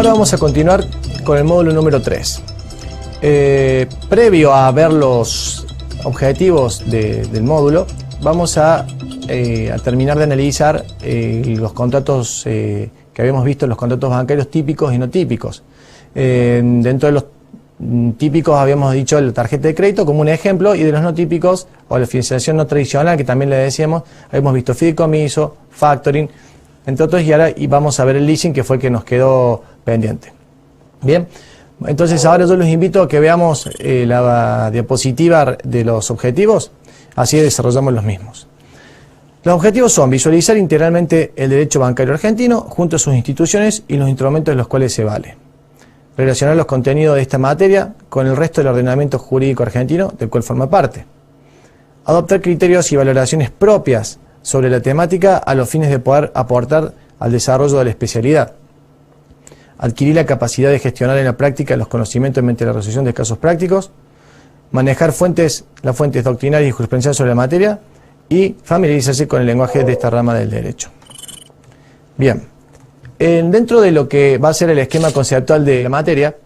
Ahora vamos a continuar con el módulo número 3. Previo a ver los objetivos del módulo, vamos a terminar de analizar los contratos que habíamos visto, los contratos bancarios típicos y no típicos. Dentro de los típicos habíamos dicho la tarjeta de crédito como un ejemplo, y de los no típicos, o la financiación no tradicional, que también le decíamos, habíamos visto fideicomiso, factoring, entre otros, y ahora vamos a ver el leasing, que fue el que nos quedó pendiente. Bien, entonces ahora yo los invito a que veamos la diapositiva de los objetivos, así desarrollamos los mismos. Los objetivos son visualizar integralmente el derecho bancario argentino junto a sus instituciones y los instrumentos de los cuales se vale. Relacionar los contenidos de esta materia con el resto del ordenamiento jurídico argentino del cual forma parte. Adoptar criterios y valoraciones propias sobre la temática a los fines de poder aportar al desarrollo de la especialidad. Adquirir la capacidad de gestionar en la práctica los conocimientos mediante la resolución de casos prácticos. Manejar las fuentes doctrinarias y jurisprudenciales sobre la materia. Y familiarizarse con el lenguaje de esta rama del derecho. Bien, dentro de lo que va a ser el esquema conceptual de la materia,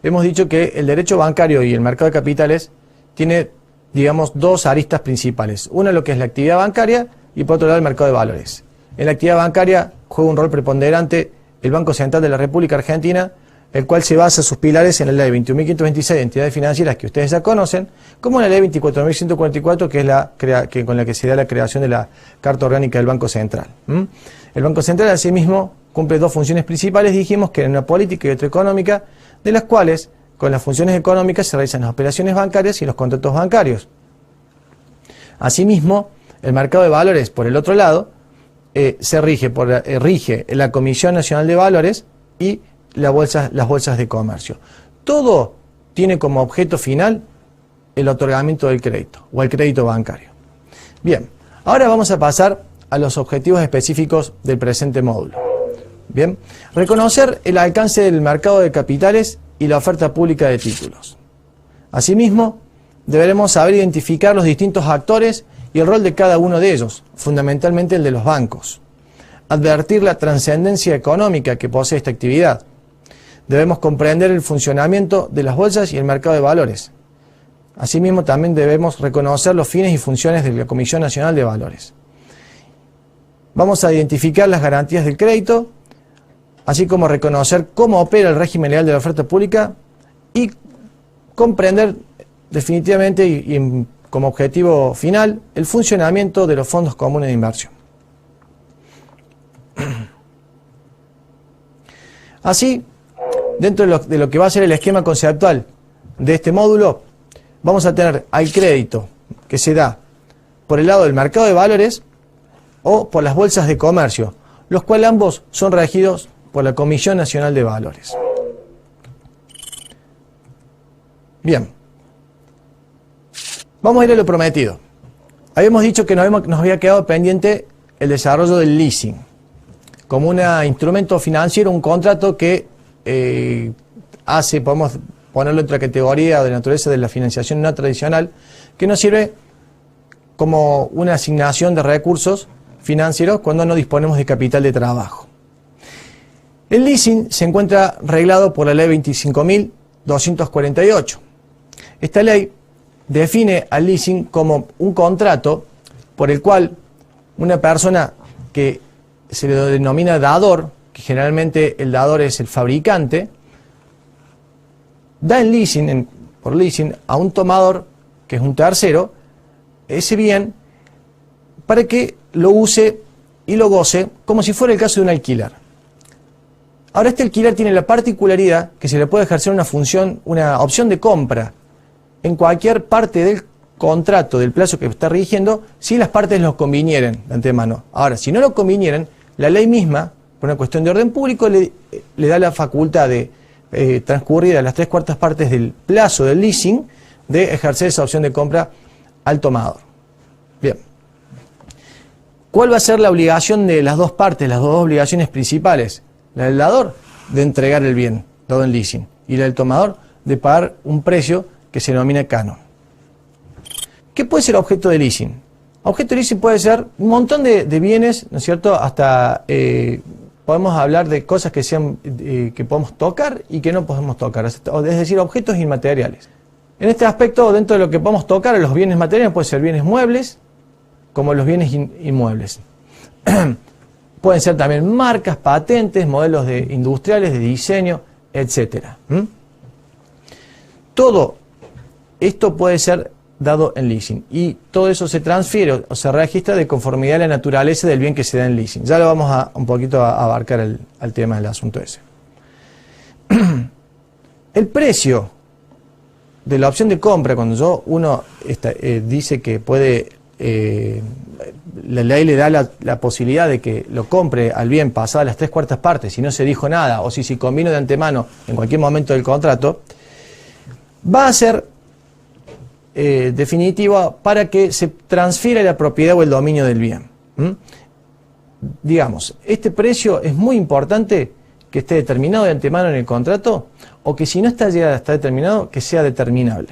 hemos dicho que el derecho bancario y el mercado de capitales tiene, digamos, dos aristas principales. Una lo que es la actividad bancaria y por otro lado el mercado de valores. En la actividad bancaria juega un rol preponderante el Banco Central de la República Argentina, el cual se basa sus pilares en la ley 21.526 de entidades financieras, que ustedes ya conocen, como en la ley 24.144, que es con la que se da la creación de la Carta Orgánica del Banco Central. El Banco Central, asimismo, cumple dos funciones principales, dijimos, que en una política y otra económica, de las cuales, con las funciones económicas, se realizan las operaciones bancarias y los contratos bancarios. Asimismo, el mercado de valores, por el otro lado, se rige la Comisión Nacional de Valores y las bolsas de comercio. Todo tiene como objeto final el otorgamiento del crédito o el crédito bancario. Bien, ahora vamos a pasar a los objetivos específicos del presente módulo. Bien, reconocer el alcance del mercado de capitales y la oferta pública de títulos. Asimismo, deberemos saber identificar los distintos actores y el rol de cada uno de ellos, fundamentalmente el de los bancos. Advertir la trascendencia económica que posee esta actividad. Debemos comprender el funcionamiento de las bolsas y el mercado de valores. Asimismo, también debemos reconocer los fines y funciones de la Comisión Nacional de Valores. Vamos a identificar las garantías del crédito, así como reconocer cómo opera el régimen legal de la oferta pública y comprender definitivamente y como objetivo final el funcionamiento de los fondos comunes de inversión. Así, dentro de lo que va a ser el esquema conceptual de este módulo, vamos a tener al crédito que se da por el lado del mercado de valores o por las bolsas de comercio, los cuales ambos son regidos por la Comisión Nacional de Valores. Bien, vamos a ir a lo prometido. Habíamos dicho que nos había quedado pendiente el desarrollo del leasing, como un instrumento financiero, un contrato que podemos ponerlo en otra categoría de naturaleza de la financiación no tradicional, que nos sirve como una asignación de recursos financieros cuando no disponemos de capital de trabajo. El leasing se encuentra reglado por la ley 25.248. Esta ley define al leasing como un contrato por el cual una persona que se le denomina dador, que generalmente el dador es el fabricante, da en leasing, por leasing a un tomador, que es un tercero, ese bien para que lo use y lo goce como si fuera el caso de un alquiler. Ahora, este alquiler tiene la particularidad que se le puede ejercer una opción de compra en cualquier parte del contrato, del plazo que está rigiendo, si las partes lo convinieren de antemano. Ahora, si no lo convinieren, la ley misma, por una cuestión de orden público, le da la facultad de transcurrir a las 3/4 partes del plazo del leasing de ejercer esa opción de compra al tomador. Bien. ¿Cuál va a ser la obligación de las dos partes, las dos obligaciones principales? La del dador, de entregar el bien dado en leasing, y la del tomador, de pagar un precio que se denomina canon. ¿Qué puede ser objeto de leasing? Objeto de leasing puede ser un montón de bienes, ¿no es cierto?, hasta podemos hablar de cosas que sean que podemos tocar y que no podemos tocar, es decir, objetos inmateriales. En este aspecto, dentro de lo que podemos tocar, los bienes materiales pueden ser bienes muebles, como los bienes inmuebles. Pueden ser también marcas, patentes, modelos industriales, de diseño, etc. Todo esto puede ser dado en leasing y todo eso se transfiere o se registra de conformidad a la naturaleza del bien que se da en leasing. Ya lo vamos a un poquito a abarcar al tema del asunto ese. El precio de la opción de compra, cuando uno dice que puede, la ley le da la posibilidad de que lo compre al bien pasadas las 3/4 partes, si no se dijo nada, o si convino de antemano en cualquier momento del contrato, va a ser definitiva para que se transfiera la propiedad o el dominio del bien. Digamos, este precio es muy importante que esté determinado de antemano en el contrato, o que si no está llegado a estar determinado, que sea determinable.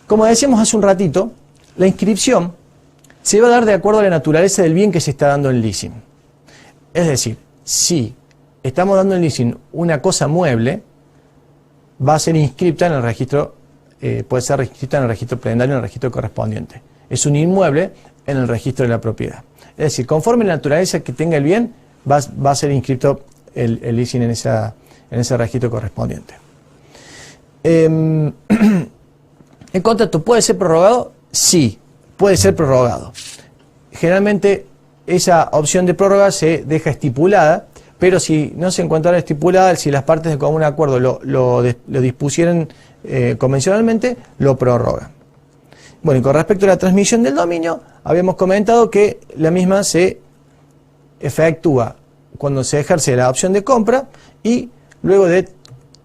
Como decíamos hace un ratito, la inscripción se va a dar de acuerdo a la naturaleza del bien que se está dando en leasing. Es decir, si estamos dando en leasing una cosa mueble, va a ser inscripta en el registro, puede ser inscripta en el registro prebendario, en el registro correspondiente. Es un inmueble en el registro de la propiedad. Es decir, conforme la naturaleza que tenga el bien, va a ser inscrito el leasing en ese registro correspondiente. ¿El contrato puede ser prorrogado? Sí, puede ser prorrogado. Generalmente esa opción de prórroga se deja estipulada, pero si no se encuentra estipulada, si las partes de común acuerdo lo dispusieran convencionalmente, lo prorrogan. Bueno, y con respecto a la transmisión del dominio, habíamos comentado que la misma se efectúa cuando se ejerce la opción de compra y luego de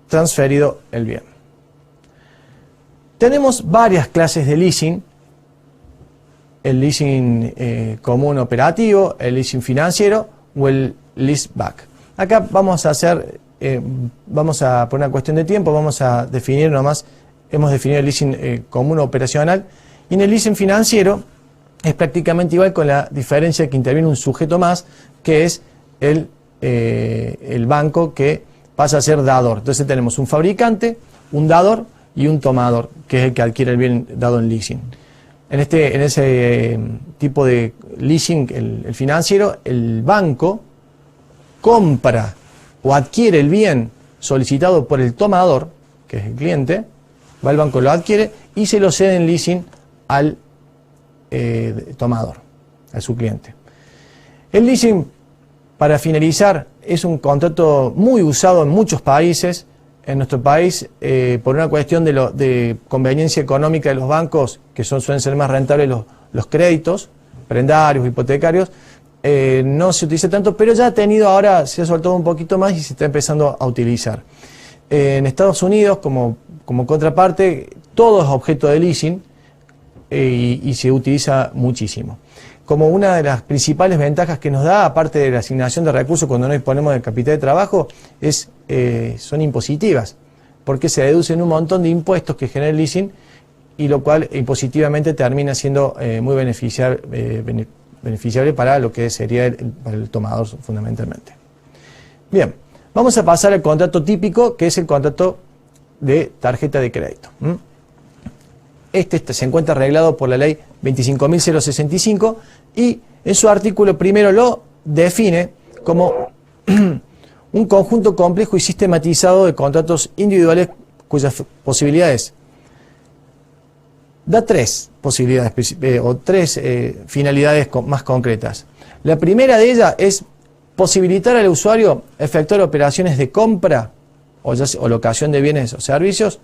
transferido el bien. Tenemos varias clases de leasing: el leasing común operativo, el leasing financiero o el leaseback. Acá vamos a hacer, por una cuestión de tiempo, vamos a definir nomás, hemos definido el leasing común operacional, y en el leasing financiero es prácticamente igual, con la diferencia que interviene un sujeto más, que es el banco, que pasa a ser dador. Entonces tenemos un fabricante, un dador y un tomador, que es el que adquiere el bien dado en leasing. En ese tipo de leasing, el financiero, el banco compra o adquiere el bien solicitado por el tomador, que es el cliente, va al banco, lo adquiere y se lo cede en leasing al tomador, a su cliente. El leasing, para finalizar, es un contrato muy usado en muchos países. En nuestro país, por una cuestión de conveniencia económica de los bancos, que suelen ser más rentables los créditos, prendarios, hipotecarios, no se utiliza tanto, pero ya ahora se ha soltado un poquito más y se está empezando a utilizar. En Estados Unidos, como contraparte, todo es objeto de leasing y se utiliza muchísimo. Como una de las principales ventajas que nos da, aparte de la asignación de recursos cuando no disponemos de capital de trabajo, son impositivas, porque se deducen un montón de impuestos que genera el leasing, y lo cual impositivamente termina siendo muy beneficiable para lo que sería para el tomador fundamentalmente. Bien, vamos a pasar al contrato típico, que es el contrato de tarjeta de crédito. Este se encuentra arreglado por la ley 25.065 y en su artículo primero lo define como un conjunto complejo y sistematizado de contratos individuales cuyas posibilidades da tres posibilidades o tres finalidades más concretas. La primera de ellas es posibilitar al usuario efectuar operaciones de compra o locación de bienes o servicios,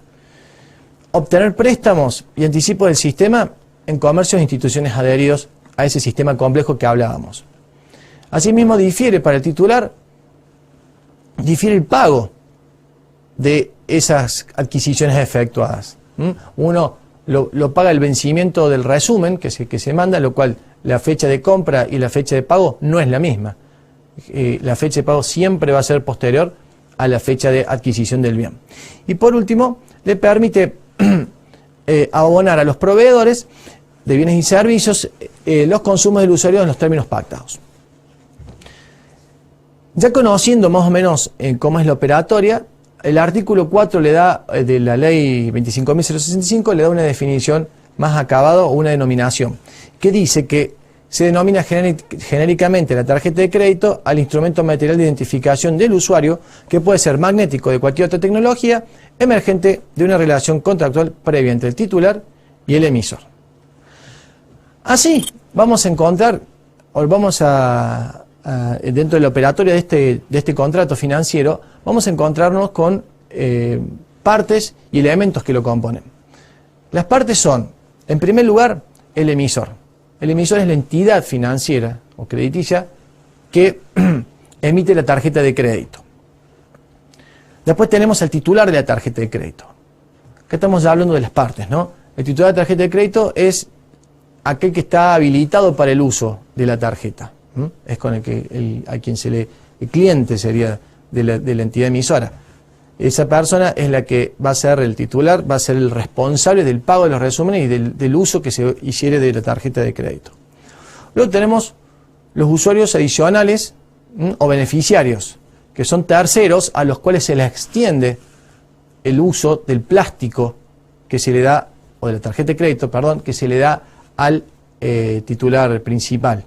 obtener préstamos y anticipo del sistema en comercios e instituciones adheridos a ese sistema complejo que hablábamos. Asimismo, difiere para el titular, difiere el pago de esas adquisiciones efectuadas. Uno lo paga el vencimiento del resumen que se manda, lo cual la fecha de compra y la fecha de pago no es la misma. La fecha de pago siempre va a ser posterior a la fecha de adquisición del bien. Y por último, le permite abonar a los proveedores de bienes y servicios los consumos del usuario en los términos pactados. Ya conociendo más o menos cómo es la operatoria, el artículo 4 le da, de la ley 25.065, le da una definición más acabada o una denominación, que dice que se denomina genéricamente la tarjeta de crédito al instrumento material de identificación del usuario, que puede ser magnético de cualquier otra tecnología, emergente de una relación contractual previa entre el titular y el emisor. Así vamos a encontrar, o vamos a dentro de la operatoria de este contrato financiero, vamos a encontrarnos con partes y elementos que lo componen. Las partes son, en primer lugar, el emisor. El emisor es la entidad financiera o crediticia que emite la tarjeta de crédito. Después tenemos al titular de la tarjeta de crédito. Acá estamos ya hablando de las partes, ¿no? El titular de la tarjeta de crédito es aquel que está habilitado para el uso de la tarjeta. Es con el que a quien el cliente sería de la entidad emisora. Esa persona es la que va a ser el titular, va a ser el responsable del pago de los resúmenes y del uso que se hiciere de la tarjeta de crédito. Luego tenemos los usuarios adicionales o beneficiarios, que son terceros a los cuales se les extiende el uso del plástico que se le da, o de la tarjeta de crédito, perdón, que se le da al titular principal.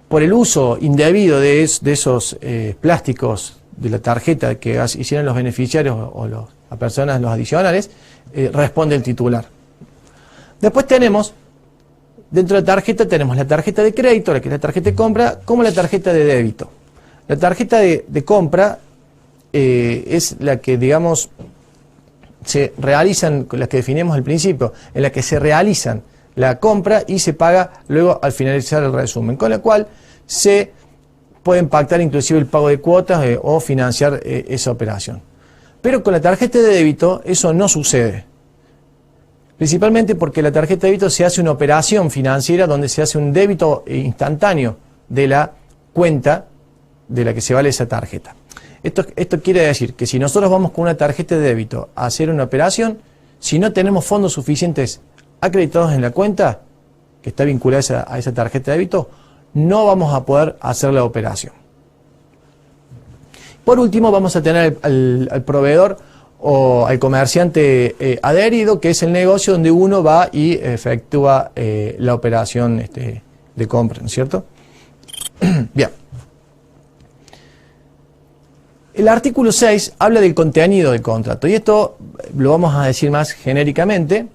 Por el uso indebido de esos plásticos de la tarjeta que hicieron los beneficiarios o las personas, los adicionales, responde el titular. Después tenemos, dentro de la tarjeta tenemos la tarjeta de crédito, la que es la tarjeta de compra, como la tarjeta de débito. La tarjeta de compra es la que, digamos, se realizan, la que definimos al principio, en la que se realizan la compra y se paga luego al finalizar el resumen, con la cual se pueden pactar inclusive el pago de cuotas o financiar esa operación. Pero con la tarjeta de débito eso no sucede. Principalmente porque la tarjeta de débito se hace una operación financiera donde se hace un débito instantáneo de la cuenta de la que se vale esa tarjeta. Esto quiere decir que si nosotros vamos con una tarjeta de débito a hacer una operación, si no tenemos fondos suficientes acreditados en la cuenta que está vinculada a esa tarjeta de débito, no vamos a poder hacer la operación. Por último, vamos a tener al proveedor o al comerciante adherido, que es el negocio donde uno va y efectúa la operación de compra, ¿no es cierto? Bien. El artículo 6 habla del contenido del contrato, y esto lo vamos a decir más genéricamente,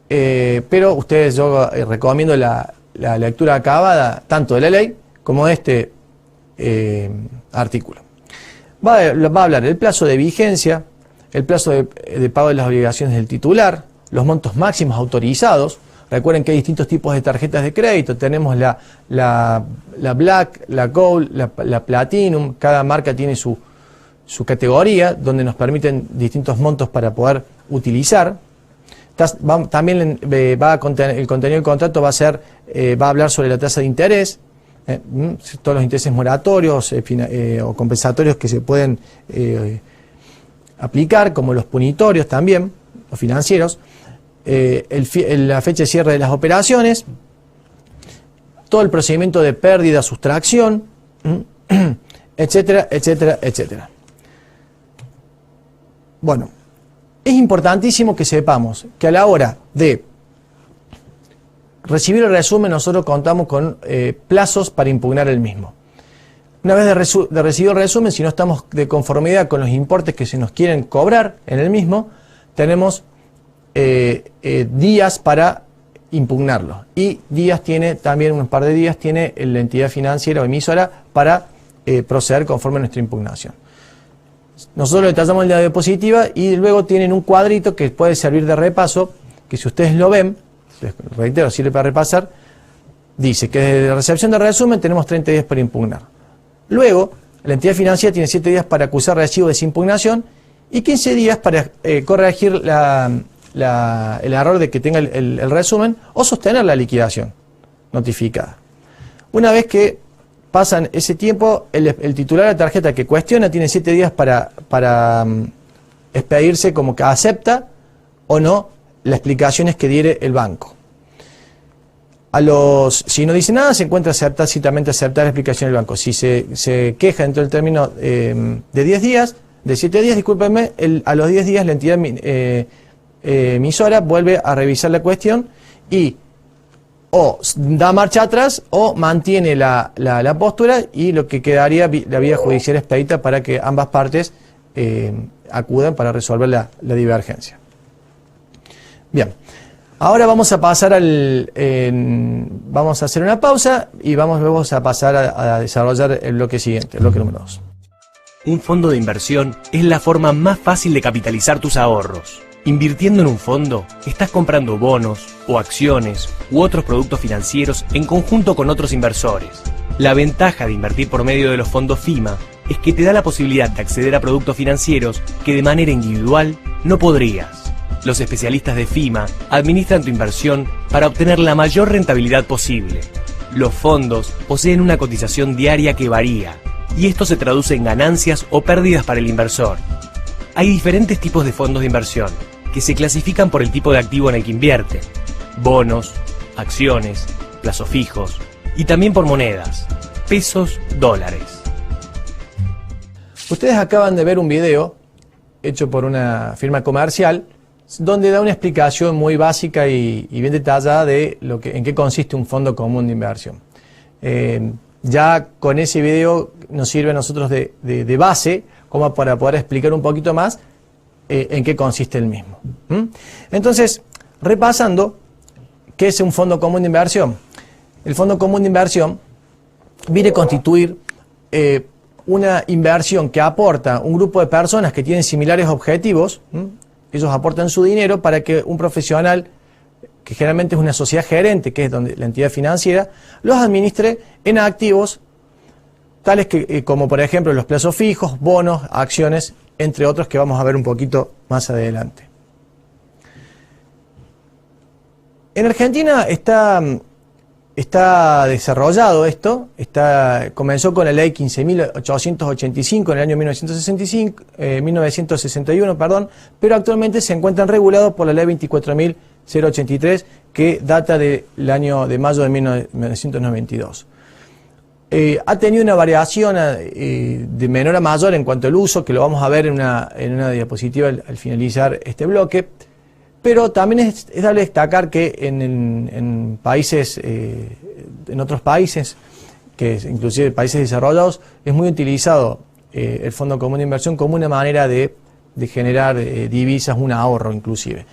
pero ustedes, yo recomiendo la lectura acabada tanto de la ley como de este artículo. Va a hablar del plazo de vigencia, el plazo de pago de las obligaciones del titular, los montos máximos autorizados. Recuerden que hay distintos tipos de tarjetas de crédito. Tenemos la Black, la Gold, la Platinum. Cada marca tiene su categoría donde nos permiten distintos montos para poder utilizar. También el contenido del contrato va a hablar sobre la tasa de interés, todos los intereses moratorios o compensatorios que se pueden aplicar, como los punitorios también, los financieros, la fecha de cierre de las operaciones, todo el procedimiento de pérdida, sustracción, etcétera, etcétera, etcétera. Bueno, es importantísimo que sepamos que a la hora de recibir el resumen nosotros contamos con plazos para impugnar el mismo. Una vez de recibido el resumen, si no estamos de conformidad con los importes que se nos quieren cobrar en el mismo, tenemos días para impugnarlo. Y también un par de días tiene la entidad financiera o emisora para proceder conforme a nuestra impugnación. Nosotros le tallamos la diapositiva y luego tienen un cuadrito que puede servir de repaso, que si ustedes lo ven, les reitero, sirve para repasar, dice que desde la recepción de resumen tenemos 30 días para impugnar. Luego, la entidad financiera tiene 7 días para acusar recibo de desimpugnación y 15 días para corregir el error de que tenga el resumen o sostener la liquidación notificada. Una vez que pasan ese tiempo, el titular de la tarjeta que cuestiona tiene 7 días para expedirse como que acepta o no las explicaciones que diere el banco. Si no dice nada, se encuentra tácitamente aceptar la explicación del banco. Si se queja dentro del término de 10 días, de 7 días, discúlpenme, a los 10 días la entidad emisora vuelve a revisar la cuestión y o da marcha atrás o mantiene la postura, y lo que quedaría la vía judicial expedita para que ambas partes acudan para resolver la divergencia. Bien, ahora vamos a pasar vamos a hacer una pausa y vamos a pasar a desarrollar el bloque siguiente, el bloque número 2. Un fondo de inversión es la forma más fácil de capitalizar tus ahorros. Invirtiendo en un fondo, estás comprando bonos o acciones u otros productos financieros en conjunto con otros inversores. La ventaja de invertir por medio de los fondos FIMA es que te da la posibilidad de acceder a productos financieros que de manera individual no podrías. Los especialistas de FIMA administran tu inversión para obtener la mayor rentabilidad posible. Los fondos poseen una cotización diaria que varía, y esto se traduce en ganancias o pérdidas para el inversor. Hay diferentes tipos de fondos de inversión que se clasifican por el tipo de activo en el que invierten: bonos, acciones, plazos fijos y también por monedas, pesos, dólares. Ustedes acaban de ver un video hecho por una firma comercial donde da una explicación muy básica y bien detallada de en qué consiste un fondo común de inversión. Ya con ese video nos sirve a nosotros de base como para poder explicar un poquito más en qué consiste el mismo. Entonces, repasando, ¿qué es un fondo común de inversión? El fondo común de inversión viene a constituir una inversión que aporta un grupo de personas que tienen similares objetivos. Ellos aportan su dinero para que un profesional, que generalmente es una sociedad gerente, que es donde la entidad financiera, los administre en activos tales como por ejemplo los plazos fijos, bonos, acciones, entre otros que vamos a ver un poquito más adelante. En Argentina está desarrollado esto, comenzó con la ley 15.885 en el año 1961, pero actualmente se encuentran regulados por la ley 24.083, que data de mayo de 1992. Ha tenido una variación de menor a mayor en cuanto al uso, que lo vamos a ver en una diapositiva al finalizar este bloque. Pero también es dable destacar que en otros países, inclusive países desarrollados, es muy utilizado el Fondo Común de Inversión como una manera de generar divisas, un ahorro inclusive.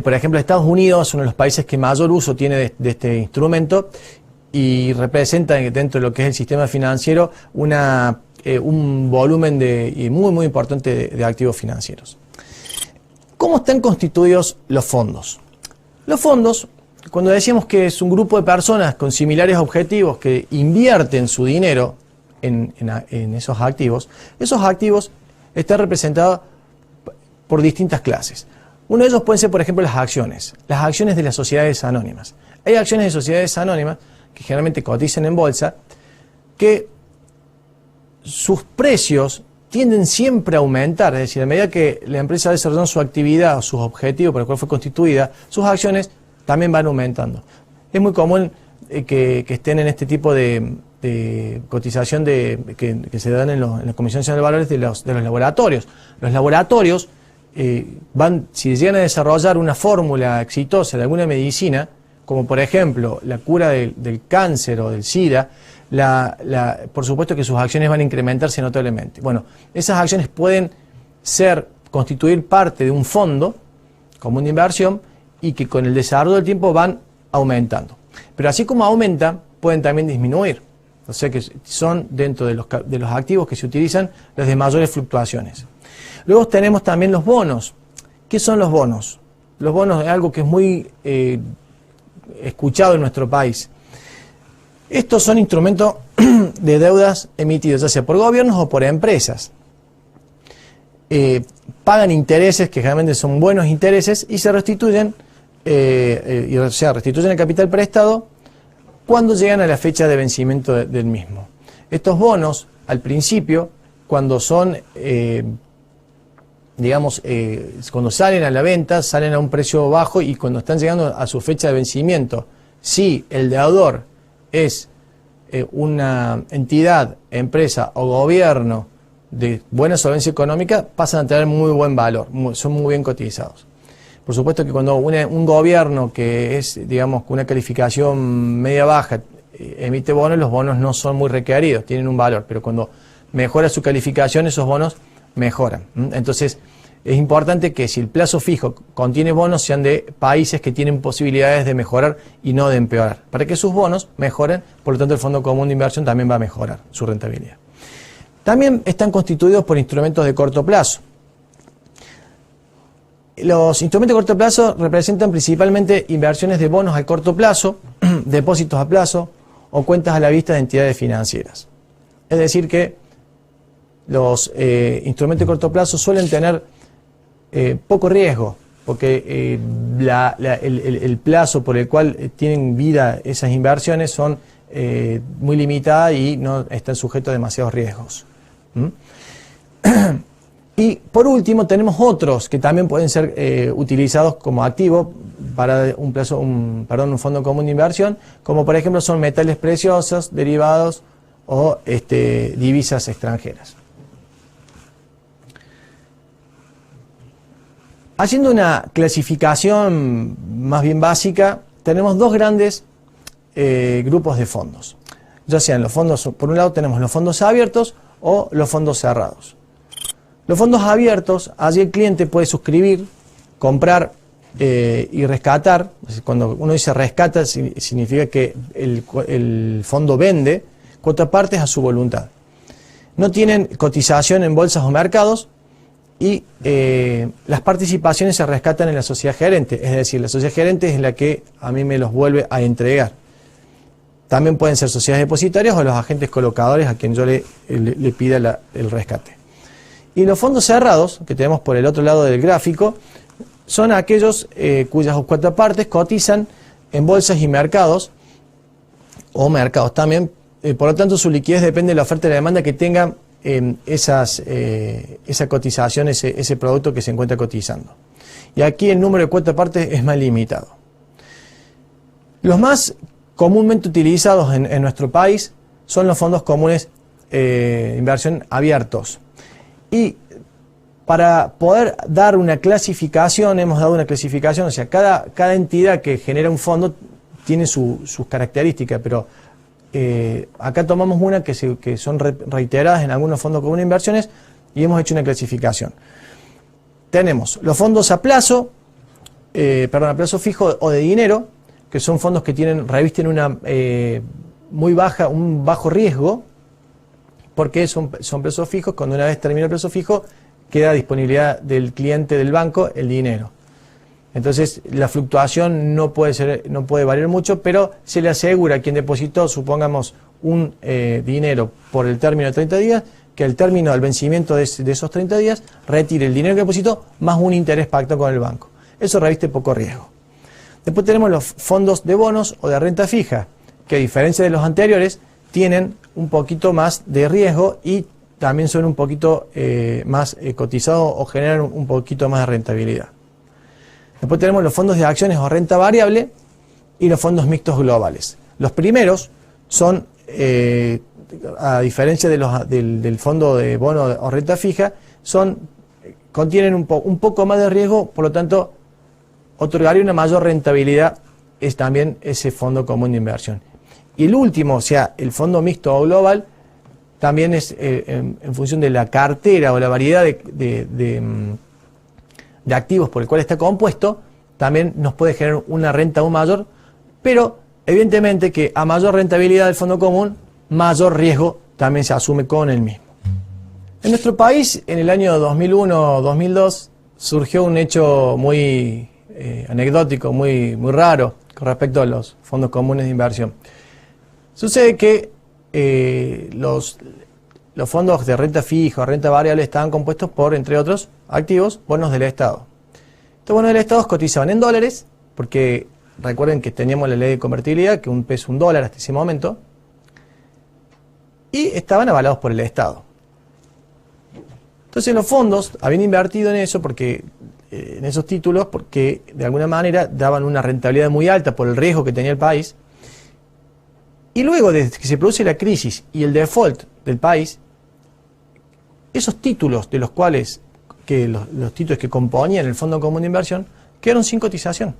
Por ejemplo, Estados Unidos es uno de los países que mayor uso tiene de este instrumento y representa dentro de lo que es el sistema financiero un volumen muy, muy importante de activos financieros. ¿Cómo están constituidos los fondos? Los fondos, cuando decíamos que es un grupo de personas con similares objetivos que invierten su dinero en esos activos están representados por distintas clases. Uno de ellos pueden ser, por ejemplo, las acciones de las sociedades anónimas. Hay acciones de sociedades anónimas que generalmente cotizan en bolsa, que sus precios tienden siempre a aumentar, es decir, a medida que la empresa va desarrollando su actividad o sus objetivos por el cual fue constituida, sus acciones también van aumentando. Es muy común que estén en este tipo de cotización que se dan en la Comisión Nacional de Valores de los laboratorios. Los laboratorios si llegan a desarrollar una fórmula exitosa de alguna medicina, como por ejemplo la cura del cáncer o del SIDA, por supuesto que sus acciones van a incrementarse notablemente. Bueno, esas acciones pueden constituir parte de un fondo común de inversión y que con el desarrollo del tiempo van aumentando. Pero así como aumentan, pueden también disminuir. O sea que son dentro de los activos que se utilizan las de mayores fluctuaciones. Luego tenemos también los bonos. ¿Qué son los bonos? Los bonos es algo que es muy escuchado en nuestro país. Estos son instrumentos de deudas emitidos ya sea por gobiernos o por empresas. Pagan intereses, que generalmente son buenos intereses, y se restituyen, restituyen el capital prestado cuando llegan a la fecha de vencimiento del mismo. Estos bonos, al principio, cuando son digamos, cuando salen a la venta, salen a un precio bajo y cuando están llegando a su fecha de vencimiento, si el deudor es una entidad, empresa o gobierno de buena solvencia económica, pasan a tener muy buen valor, son muy bien cotizados. Por supuesto que cuando un gobierno que es, digamos, con una calificación media-baja emite bonos, los bonos no son muy requeridos, tienen un valor, pero cuando mejora su calificación, esos bonos mejoran. Entonces, es importante que si el plazo fijo contiene bonos, sean de países que tienen posibilidades de mejorar y no de empeorar, para que sus bonos mejoren, por lo tanto el Fondo Común de Inversión también va a mejorar su rentabilidad. También están constituidos por instrumentos de corto plazo. Los instrumentos de corto plazo representan principalmente inversiones de bonos a corto plazo, depósitos a plazo o cuentas a la vista de entidades financieras. Es decir que los instrumentos de corto plazo suelen tener poco riesgo, porque el plazo por el cual tienen vida esas inversiones son muy limitadas y no están sujetos a demasiados riesgos. Y por último tenemos otros que también pueden ser utilizados como activo para un fondo común de inversión, como por ejemplo son metales preciosos, derivados o divisas extranjeras. Haciendo una clasificación más bien básica, tenemos dos grandes grupos de fondos. Ya sean los fondos, por un lado tenemos los fondos abiertos o los fondos cerrados. Los fondos abiertos, allí el cliente puede suscribir, comprar y rescatar. Cuando uno dice rescata, significa que el fondo vende cuotapartes a su voluntad. No tienen cotización en bolsas o mercados y las participaciones se rescatan en la sociedad gerente. Es decir, la sociedad gerente es la que a mí me los vuelve a entregar. También pueden ser sociedades depositarias o los agentes colocadores a quien yo le pida el rescate. Y los fondos cerrados, que tenemos por el otro lado del gráfico, son aquellos cuyas cuotapartes cotizan en bolsas y mercados, o mercados también, por lo tanto su liquidez depende de la oferta y la demanda que tengan esa cotización, ese producto que se encuentra cotizando. Y aquí el número de cuotapartes es más limitado. Los más comúnmente utilizados en nuestro país son los fondos comunes de inversión abiertos. Y para poder dar una clasificación, hemos dado una clasificación, o sea, cada entidad que genera un fondo tiene sus características, pero acá tomamos una que son reiteradas en algunos fondos comunes de inversiones y hemos hecho una clasificación. Tenemos los fondos a plazo, a plazo fijo o de dinero, que son fondos que revisten un bajo riesgo, porque son plazos fijos. Cuando una vez termina el plazo fijo, queda a disponibilidad del cliente del banco el dinero. Entonces la fluctuación no puede variar mucho, pero se le asegura a quien depositó, supongamos, un dinero por el término de 30 días, que al término del vencimiento de esos 30 días retire el dinero que depositó más un interés pactado con el banco. Eso reviste poco riesgo. Después tenemos los fondos de bonos o de renta fija, que a diferencia de los anteriores tienen un poquito más de riesgo y también son un poquito más cotizados o generan un poquito más de rentabilidad. Después tenemos los fondos de acciones o renta variable y los fondos mixtos globales. Los primeros son, a diferencia del fondo de bono o renta fija, contienen un poco más de riesgo, por lo tanto otorgaría una mayor rentabilidad es también ese fondo común de inversión. Y el último, o sea, el fondo mixto o global, también es en función de la cartera o la variedad de activos por el cual está compuesto, también nos puede generar una renta aún mayor, pero evidentemente que a mayor rentabilidad del fondo común, mayor riesgo también se asume con el mismo. En nuestro país, en el año 2001-2002, surgió un hecho muy anecdótico, muy raro con respecto a los fondos comunes de inversión. Sucede que los fondos de renta fija o renta variable estaban compuestos por, entre otros activos, bonos del Estado. Estos bonos del Estado cotizaban en dólares, porque recuerden que teníamos la ley de convertibilidad, que un peso un dólar hasta ese momento, y estaban avalados por el Estado. Entonces los fondos habían invertido en eso en esos títulos porque de alguna manera daban una rentabilidad muy alta por el riesgo que tenía el país. Y luego, desde que se produce la crisis y el default del país, esos títulos de los cuales, los títulos que componían el Fondo Común de Inversión, quedaron sin cotización.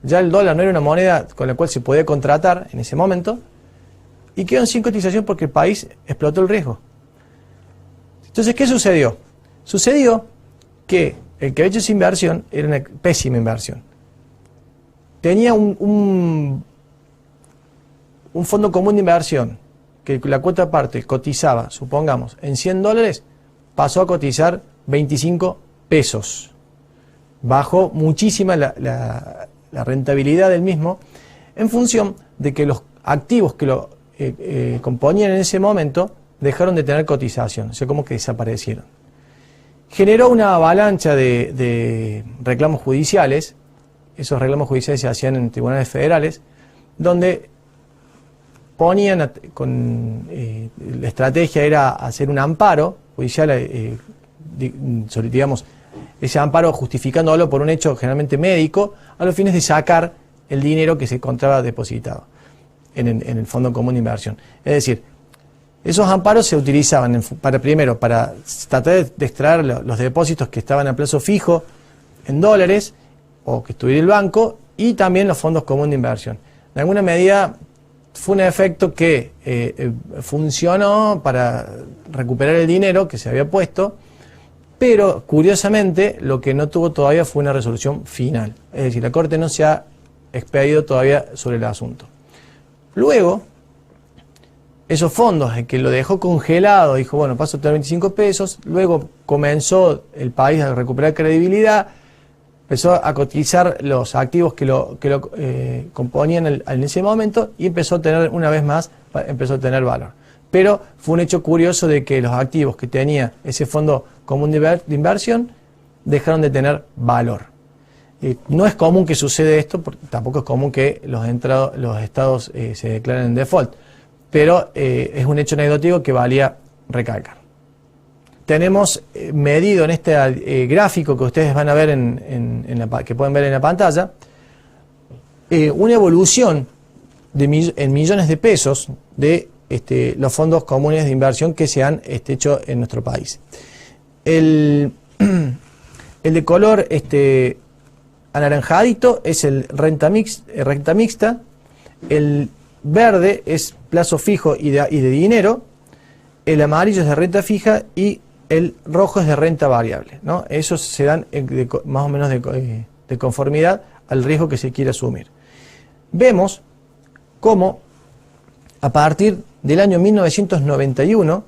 Ya el dólar no era una moneda con la cual se podía contratar en ese momento, y quedaron sin cotización porque el país explotó el riesgo. Entonces, ¿qué sucedió? Sucedió que el que había hecho esa inversión era una pésima inversión. Tenía un fondo común de inversión que la cuota aparte cotizaba, supongamos, en $100, pasó a cotizar 25 pesos. Bajó muchísima la rentabilidad del mismo en función de que los activos que lo componían en ese momento dejaron de tener cotización, o sea, como que desaparecieron. Generó una avalancha de reclamos judiciales. Esos reclamos judiciales se hacían en tribunales federales, donde ponían, la estrategia era hacer un amparo judicial, digamos, ese amparo justificándolo por un hecho generalmente médico, a los fines de sacar el dinero que se encontraba depositado en el Fondo Común de Inversión. Es decir, esos amparos se utilizaban primero para tratar de extraer los depósitos que estaban a plazo fijo en dólares o que estuviera el banco, y también los fondos comunes de inversión. En alguna medida fue un efecto que funcionó para recuperar el dinero que se había puesto, pero curiosamente lo que no tuvo todavía fue una resolución final. Es decir, la Corte no se ha expedido todavía sobre el asunto. Luego, esos fondos, el que lo dejó congelado, dijo, bueno, paso a tener 25 pesos, luego comenzó el país a recuperar credibilidad, empezó a cotizar los activos que lo componían en ese momento, y empezó a tener, una vez más, empezó a tener valor. Pero fue un hecho curioso de que los activos que tenía ese fondo común de inversión dejaron de tener valor. No es común que suceda esto, porque tampoco es común que los estados se declaren en default, pero es un hecho anecdótico que valía recalcar. Tenemos medido en este gráfico que ustedes van a ver que pueden ver en la pantalla, una evolución en millones de pesos de los fondos comunes de inversión que se han hecho en nuestro país. El de color anaranjadito es el renta mixta, el verde es plazo fijo y de dinero, el amarillo es de renta fija y el rojo es de renta variable, ¿no? Esos se dan más o menos de conformidad al riesgo que se quiere asumir. Vemos cómo a partir del año 1991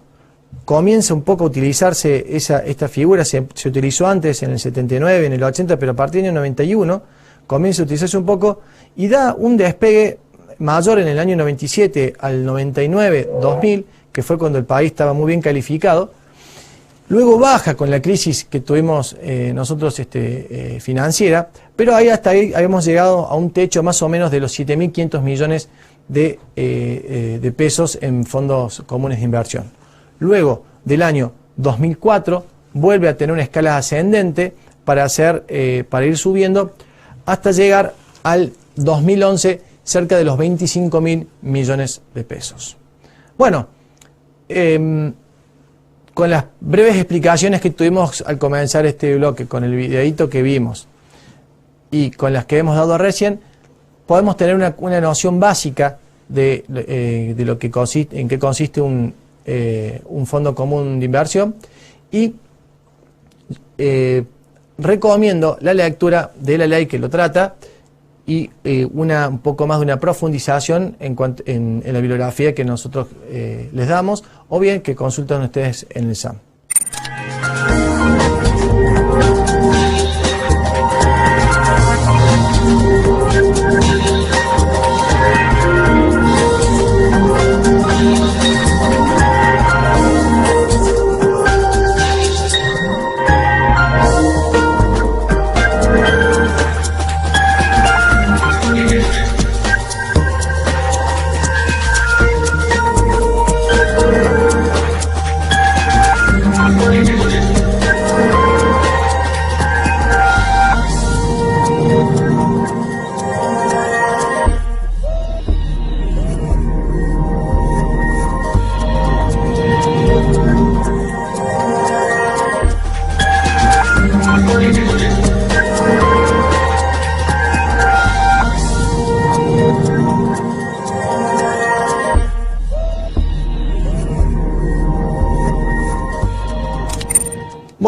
comienza un poco a utilizarse esta figura. Se utilizó antes en el 79, en el 80, pero a partir del año 91 comienza a utilizarse un poco y da un despegue mayor en el año 97 al 99, 2000, que fue cuando el país estaba muy bien calificado. Luego baja con la crisis que tuvimos nosotros financiera, pero hasta ahí habíamos llegado a un techo más o menos de los 7.500 millones de pesos en fondos comunes de inversión. Luego del año 2004 vuelve a tener una escala ascendente para ir subiendo hasta llegar al 2011 cerca de los 25.000 millones de pesos. Bueno, con las breves explicaciones que tuvimos al comenzar este bloque, con el videíto que vimos y con las que hemos dado recién, podemos tener una noción básica de lo que en qué consiste un fondo común de inversión, y recomiendo la lectura de la ley que lo trata y un poco más de una profundización en la bibliografía que nosotros les damos, o bien que consulten ustedes en el SAM.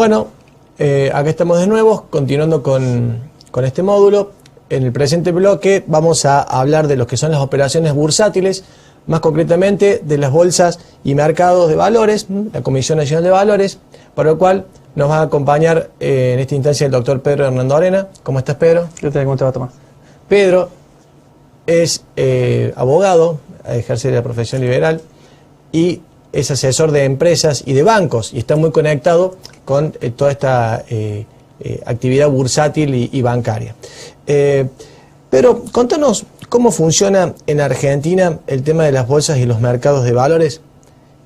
Bueno, acá estamos de nuevo, continuando con este módulo. En el presente bloque vamos a hablar de lo que son las operaciones bursátiles, más concretamente de las bolsas y mercados de valores, la Comisión Nacional de Valores, para lo cual nos va a acompañar en esta instancia el doctor Pedro Hernando Arena. ¿Cómo estás, Pedro? ¿Cómo te va, Tomás? Pedro es abogado, ejerce la profesión liberal y es asesor de empresas y de bancos y está muy conectado con toda esta actividad bursátil y bancaria. Pero contanos cómo funciona en Argentina el tema de las bolsas y los mercados de valores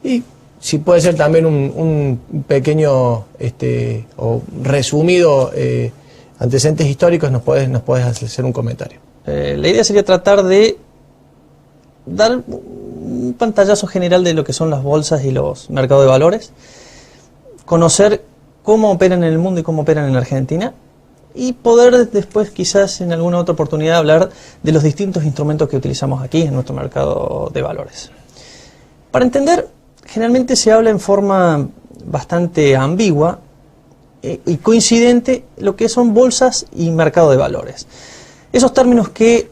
y si puede ser también un pequeño o resumido antecedentes históricos, nos podés hacer un comentario. La idea sería tratar de dar un pantallazo general de lo que son las bolsas y los mercados de valores, conocer cómo operan en el mundo y cómo operan en Argentina, y poder después quizás en alguna otra oportunidad hablar de los distintos instrumentos que utilizamos aquí en nuestro mercado de valores. Para entender, generalmente se habla en forma bastante ambigua y coincidente lo que son bolsas y mercado de valores. Esos términos que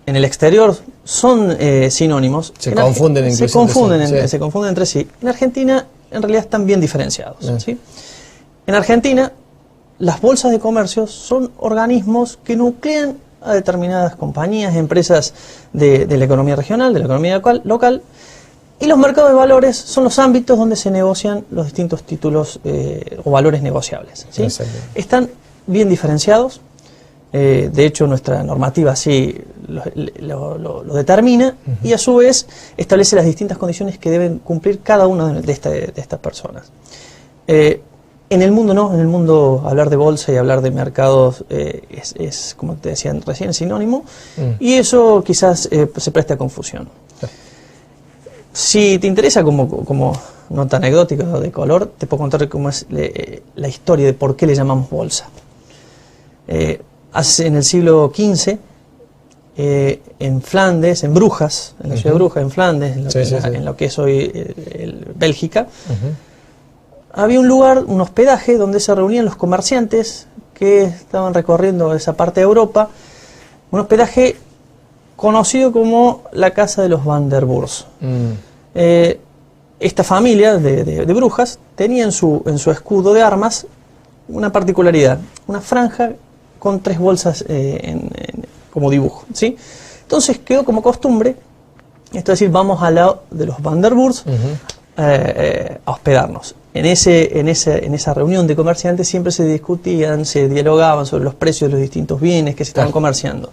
en el exterior son sinónimos. Se confunden entre sí. En Argentina en realidad están bien diferenciados. ¿Sí? En Argentina las bolsas de comercio son organismos que nuclean a determinadas compañías, empresas de la economía regional, de la economía local, y los mercados de valores son los ámbitos donde se negocian los distintos títulos o valores negociables. ¿Sí? Están bien diferenciados. De hecho, nuestra normativa así lo determina y a su vez establece las distintas condiciones que deben cumplir cada una de estas personas. En el mundo no, en el mundo hablar de bolsa y hablar de mercados es como te decían recién, sinónimo, y eso quizás se preste a confusión. Si te interesa como nota anecdótica de color, te puedo contar cómo es la historia de por qué le llamamos bolsa. En el siglo XV, en Flandes, en Brujas, en la ciudad de Brujas, en Flandes, en lo que es hoy Bélgica, había un lugar, un hospedaje, donde se reunían los comerciantes que estaban recorriendo esa parte de Europa, un hospedaje conocido como la Casa de los Van der Burs. Esta familia de Brujas tenía en su escudo de armas una particularidad, una franja con 3 bolsas como dibujo, ¿sí? Entonces quedó como costumbre, esto es decir, vamos al lado de los Van der Burs a hospedarnos. En esa reunión de comerciantes siempre se discutían, se dialogaban sobre los precios de los distintos bienes que se estaban comerciando.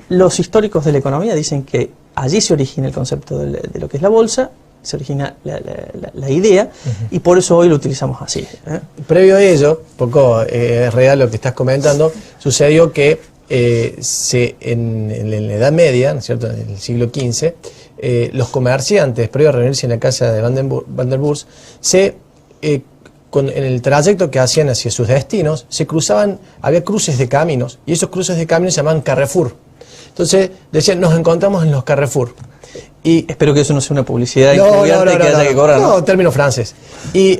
Los históricos de la economía dicen que allí se origina el concepto de lo que es la bolsa, se origina la idea, y por eso hoy lo utilizamos así. Previo a ello, poco es real lo que estás comentando, sucedió que en la Edad Media, ¿no es cierto?, en el siglo XV, los comerciantes, previo a reunirse en la casa de Van der Burs, en el trayecto que hacían hacia sus destinos, se cruzaban, había cruces de caminos, y esos cruces de caminos se llamaban Carrefour. Entonces decían, nos encontramos en los Carrefour. Y espero que eso no sea una publicidad que haya que cobrar. No, término francés. Y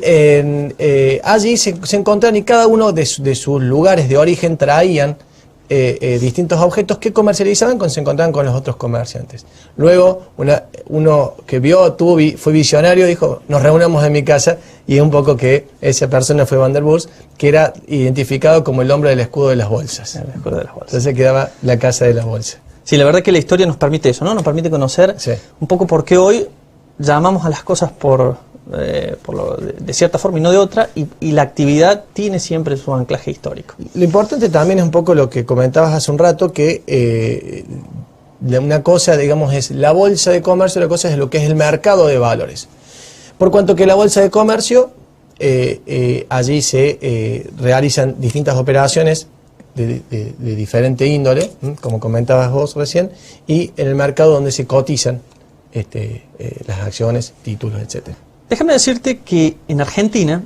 allí se encontraban y cada uno de sus lugares de origen traían distintos objetos que comercializaban cuando se encontraban con los otros comerciantes. Luego uno que fue visionario, dijo, nos reunamos en mi casa, y es un poco que esa persona fue Van der Burs, que era identificado como el hombre del escudo de las bolsas. El escudo de las bolsas. Entonces quedaba la casa de las bolsas. Sí, la verdad que la historia nos permite eso, ¿no? Nos permite conocer un poco por qué hoy llamamos a las cosas de cierta forma y no de otra, y la actividad tiene siempre su anclaje histórico. Lo importante también es un poco lo que comentabas hace un rato, que una cosa, digamos, es la bolsa de comercio, la cosa es lo que es el mercado de valores. Por cuanto que la bolsa de comercio, allí se realizan distintas operaciones de diferente índole, como comentabas vos recién, y en el mercado donde se cotizan las acciones, títulos, etcétera. Déjame decirte que en Argentina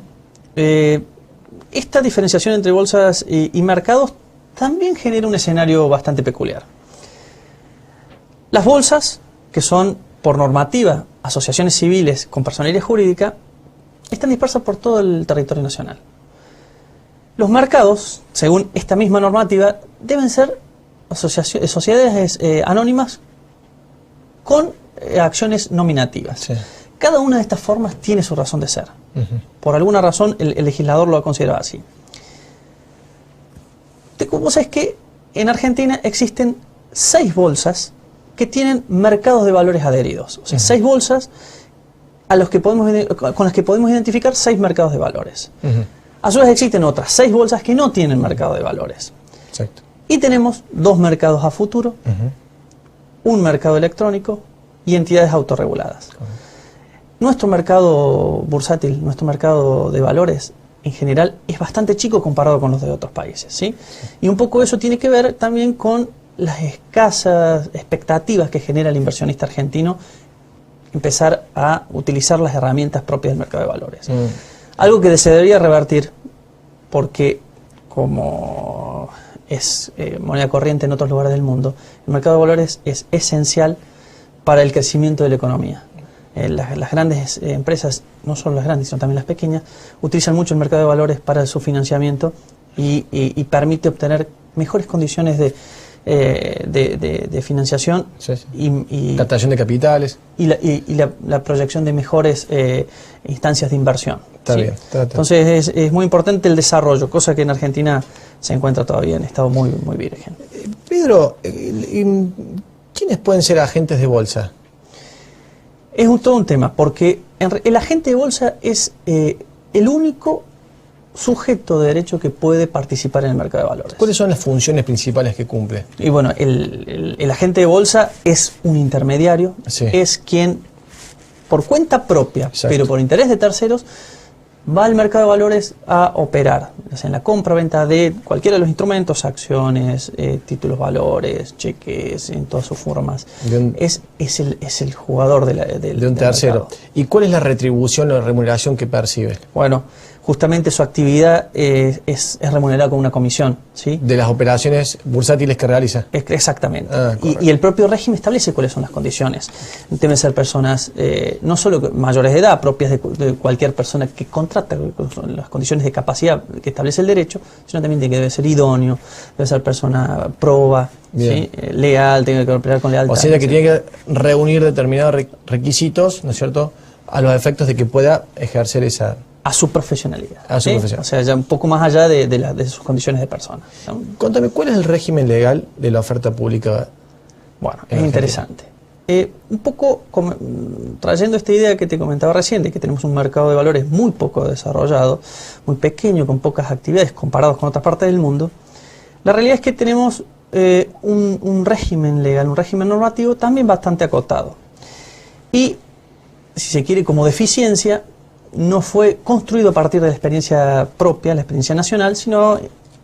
esta diferenciación entre bolsas y mercados también genera un escenario bastante peculiar. Las bolsas, que son por normativa asociaciones civiles con personería jurídica, están dispersas por todo el territorio nacional. Los mercados, según esta misma normativa, deben ser sociedades anónimas con acciones nominativas. Sí. Cada una de estas formas tiene su razón de ser. Por alguna razón el legislador lo ha considerado así. Vos sabés que en Argentina existen 6 bolsas que tienen mercados de valores adheridos. O sea, 6 bolsas con las que podemos identificar 6 mercados de valores. A su vez existen otras 6 bolsas que no tienen mercado de valores. Exacto. Y tenemos 2 mercados a futuro, un mercado electrónico y entidades autorreguladas. Nuestro mercado bursátil, nuestro mercado de valores, en general, es bastante chico comparado con los de otros países, ¿sí? Y un poco eso tiene que ver también con las escasas expectativas que genera el inversionista argentino empezar a utilizar las herramientas propias del mercado de valores. Algo que se debería revertir, porque como es moneda corriente en otros lugares del mundo, el mercado de valores es esencial para el crecimiento de la economía. Las grandes empresas, no solo las grandes, sino también las pequeñas, utilizan mucho el mercado de valores para su financiamiento y permite obtener mejores condiciones de financiación y captación de capitales y la proyección de mejores instancias de inversión. Está bien. Entonces es muy importante el desarrollo, cosa que en Argentina se encuentra todavía en estado muy, muy virgen. Pedro, ¿quiénes pueden ser agentes de bolsa? Es todo un tema, porque el agente de bolsa es el único sujeto de derecho que puede participar en el mercado de valores. ¿Cuáles son las funciones principales que cumple? Y bueno, el agente de bolsa es un intermediario, es quien, por cuenta propia, pero por interés de terceros, va al mercado de valores a operar, o sea, en la compra-venta de cualquiera de los instrumentos, acciones, títulos valores, cheques, en todas sus formas. Es el jugador de un tercero. Mercado. ¿Y cuál es la retribución o la remuneración que percibe? Bueno, justamente su actividad es remunerada con una comisión, ¿sí? De las operaciones bursátiles que realiza. Exactamente. Y el propio régimen establece cuáles son las condiciones. Deben ser personas no solo mayores de edad, propias de cualquier persona que contrata, las condiciones de capacidad que establece el derecho, sino también de que debe ser idóneo, debe ser persona proba, ¿sí? Leal, tiene que operar con lealtad. O sea, que tiene que reunir determinados requisitos, ¿no es cierto?, a los efectos de que pueda ejercer esa... A su profesionalidad. A su profesión. O sea, ya un poco más allá de sus condiciones de persona. Contame, ¿cuál es el régimen legal de la oferta pública? Bueno, es interesante. Un poco trayendo esta idea que te comentaba recién, de que tenemos un mercado de valores muy poco desarrollado, muy pequeño, con pocas actividades comparados con otras partes del mundo, la realidad es que tenemos un régimen legal, un régimen normativo también bastante acotado. Y, si se quiere, como deficiencia, no fue construido a partir de la experiencia propia, la experiencia nacional, sino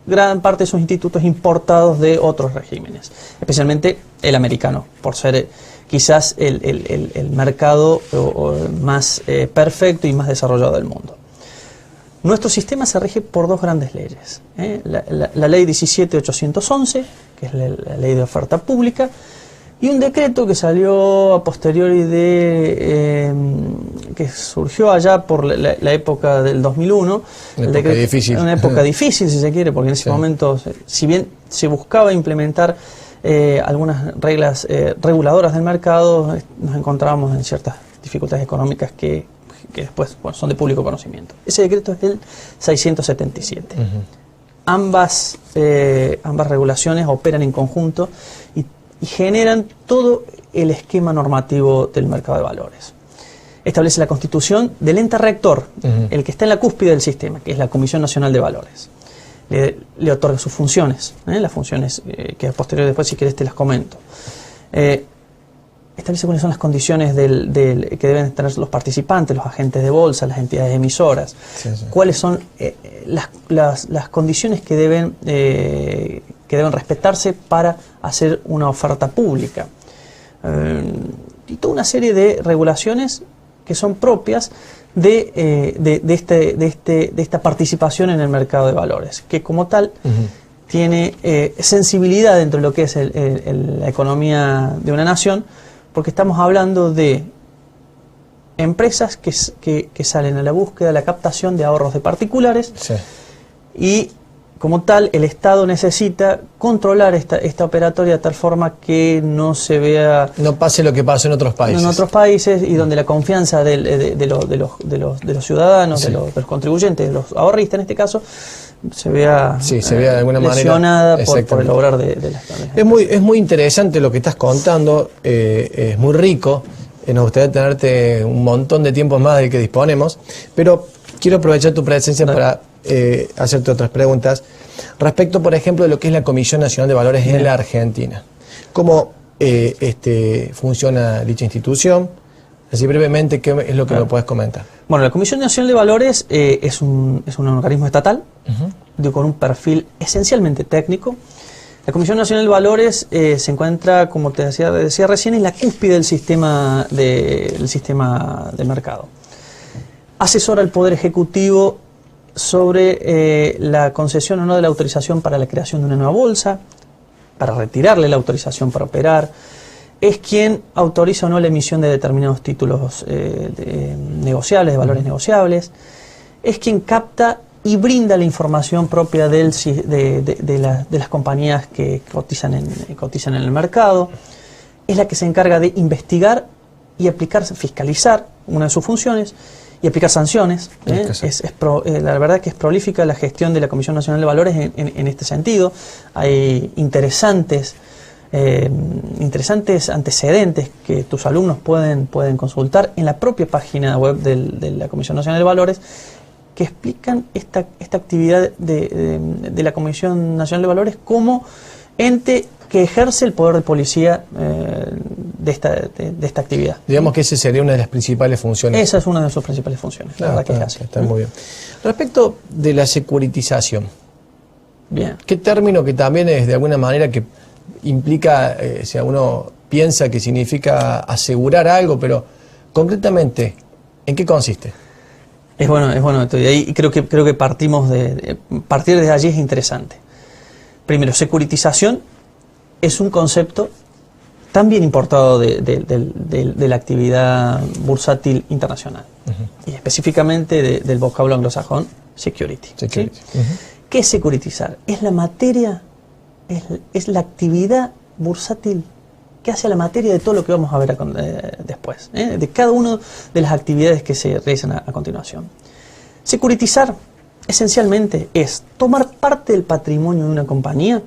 gran parte de sus institutos importados de otros regímenes, especialmente el americano, por ser quizás el mercado más perfecto y más desarrollado del mundo. Nuestro sistema se rige por 2 grandes leyes, la ley 17.811, que es la ley de oferta pública, y un decreto que salió a posteriori que surgió allá por la época del 2001. Una época difícil. Una época difícil, si se quiere, porque en ese momento, si bien se buscaba implementar algunas reglas reguladoras del mercado, nos encontrábamos en ciertas dificultades económicas que después son de público conocimiento. Ese decreto es del 677. Ambas regulaciones operan en conjunto y generan todo el esquema normativo del mercado de valores. Establece la constitución del ente rector, el que está en la cúspide del sistema, que es la Comisión Nacional de Valores. Le otorga sus funciones, las funciones que a posteriori después, si querés, te las comento. Establece cuáles son las condiciones que deben tener los participantes, los agentes de bolsa, las entidades emisoras, cuáles son las condiciones que deben respetarse para hacer una oferta pública. Y toda una serie de regulaciones que son propias de esta participación en el mercado de valores, que como tal tiene sensibilidad dentro de lo que es la economía de una nación, porque estamos hablando de empresas que salen a la búsqueda, a la captación de ahorros de particulares, Sí. y como tal el Estado necesita controlar esta operatoria de tal forma que no se vea No pase lo que pasa en otros países. en otros países, y donde la confianza de los ciudadanos, Sí. de los contribuyentes, de los ahorristas en este caso, se vea, Sí, se vea de alguna manera lesionada por el exactamente. obrar de las Es muy interesante lo que estás contando, es muy rico. Nos gustaría tenerte un montón de tiempo más del que disponemos, pero quiero aprovechar tu presencia para hacerte otras preguntas respecto, por ejemplo, de lo que es la Comisión Nacional de Valores en la Argentina. ¿Cómo funciona dicha institución? Así brevemente, ¿qué es lo que me puedes comentar? Bueno, la Comisión Nacional de Valores es un organismo estatal, con un perfil esencialmente técnico. La Comisión Nacional de Valores se encuentra, como te decía recién, en la cúspide del sistema de mercado. Asesora al Poder Ejecutivo sobre la concesión o no de la autorización para la creación de una nueva bolsa, para retirarle la autorización para operar. Es quien autoriza o no la emisión de determinados títulos negociables, de valores negociables. Es quien capta y brinda la información propia de las compañías que cotizan en el mercado. Es la que se encarga de investigar y aplicar, fiscalizar, una de sus funciones, y aplicar sanciones. La verdad que es prolífica la gestión de la Comisión Nacional de Valores en este sentido. Hay interesantes antecedentes que tus alumnos pueden consultar en la propia página web de la Comisión Nacional de Valores, que explican esta actividad de la Comisión Nacional de Valores como ente que ejerce el poder de policía de esta actividad. Digamos que esa sería una de las principales funciones. Esa es una de sus principales funciones. La verdad que es así. Está muy bien. Respecto de la securitización, Bien. ¿qué término que también es de alguna manera que implica, si uno piensa que significa asegurar algo, pero concretamente, ¿en qué consiste? Es bueno esto, y ahí creo que partir de allí es interesante. Primero, securitización es un concepto también importado de la actividad bursátil internacional, y específicamente del vocablo anglosajón security. ¿Sí? ¿Qué es securitizar? Es la materia, es la actividad bursátil que hace a la materia de todo lo que vamos a ver después, de cada una de las actividades que se realizan a continuación. Securitizar esencialmente es tomar parte del patrimonio de una compañía,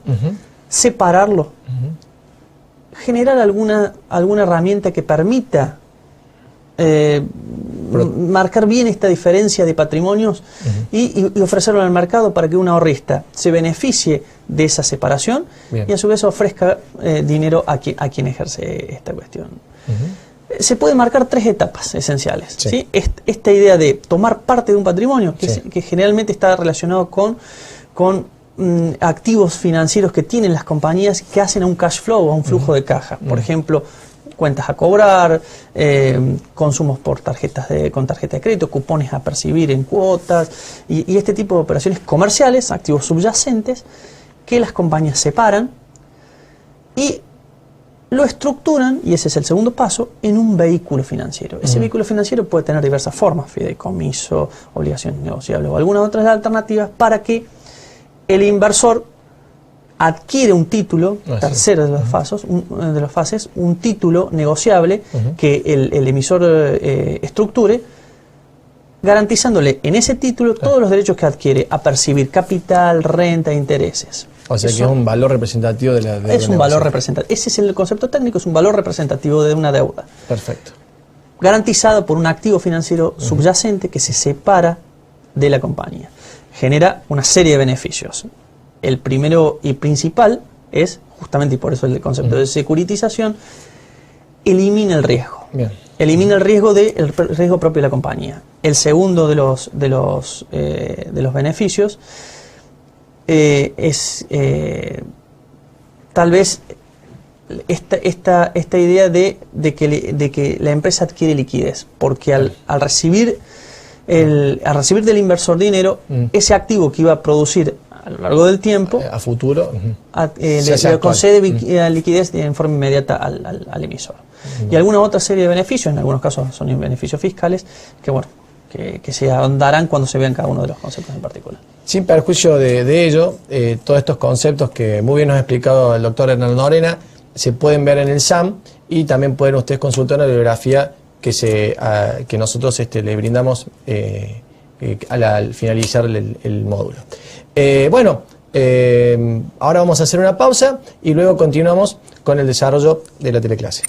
separarlo, generar alguna herramienta que permita marcar bien esta diferencia de patrimonios y ofrecerlo al mercado para que un ahorrista se beneficie de esa separación. Bien. Y a su vez ofrezca dinero a quien ejerce esta cuestión. Se pueden marcar 3 etapas esenciales. Sí. ¿Sí? Esta idea de tomar parte de un patrimonio, que generalmente está relacionado con activos financieros que tienen las compañías, que hacen a un cash flow, a un flujo de caja. Por ejemplo, cuentas a cobrar, consumos con tarjeta de crédito, cupones a percibir en cuotas, y este tipo de operaciones comerciales, activos subyacentes, que las compañías separan y lo estructuran, y ese es el segundo paso, en un vehículo financiero. Ese vehículo financiero puede tener diversas formas: fideicomiso, obligaciones negociables o algunas otras alternativas, para que el inversor adquiere un título, tercero de los fases, un título negociable que el emisor estructure, garantizándole en ese título todos los derechos que adquiere a percibir capital, renta e intereses. O sea, que es un valor representativo de la deuda. Es un valor representativo. Ese es el concepto técnico, es un valor representativo de una deuda. Perfecto. Garantizado por un activo financiero subyacente que se separa de la compañía. Genera una serie de beneficios. El primero y principal es, justamente, y por eso el concepto de securitización, elimina el riesgo. Bien. Elimina el riesgo propio de la compañía. El segundo de los beneficios es tal vez esta idea de que la empresa adquiere liquidez, porque al recibir del inversor dinero, ese activo que iba a producir a lo largo del tiempo, a futuro, le concede liquidez en forma inmediata al emisor. Y alguna otra serie de beneficios, en algunos casos son beneficios fiscales, que bueno, que se ahondarán cuando se vean cada uno de los conceptos en particular. Sin perjuicio de ello, todos estos conceptos que muy bien nos ha explicado el doctor Hernán Lorena se pueden ver en el SAM, y también pueden ustedes consultar la bibliografía que nosotros le brindamos al finalizar el módulo. Ahora vamos a hacer una pausa y luego continuamos con el desarrollo de la teleclase.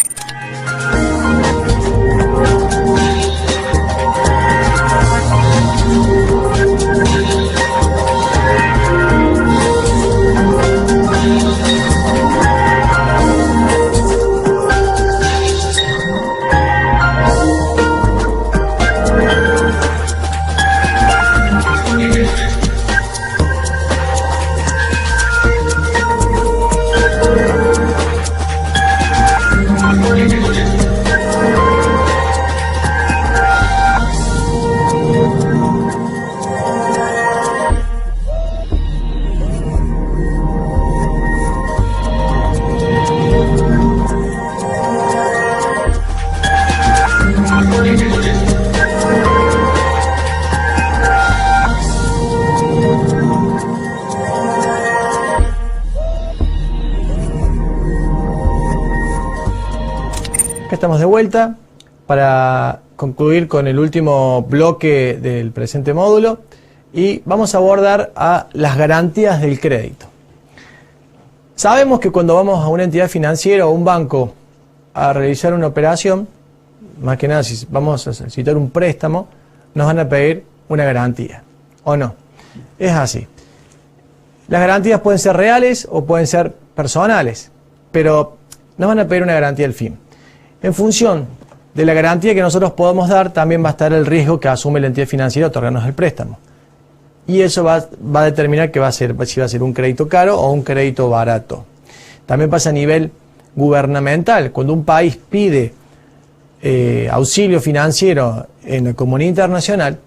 Estamos de vuelta para concluir con el último bloque del presente módulo y vamos a abordar a las garantías del crédito. Sabemos que cuando vamos a una entidad financiera o un banco a realizar una operación, más que nada si vamos a solicitar un préstamo, nos van a pedir una garantía, ¿o no? Es así. Las garantías pueden ser reales o pueden ser personales, pero nos van a pedir una garantía al fin. En función de la garantía que nosotros podamos dar, también va a estar el riesgo que asume la entidad financiera a otorgarnos el préstamo. Y eso va a determinar si va a ser un crédito caro o un crédito barato. También pasa a nivel gubernamental. Cuando un país pide auxilio financiero en la comunidad internacional,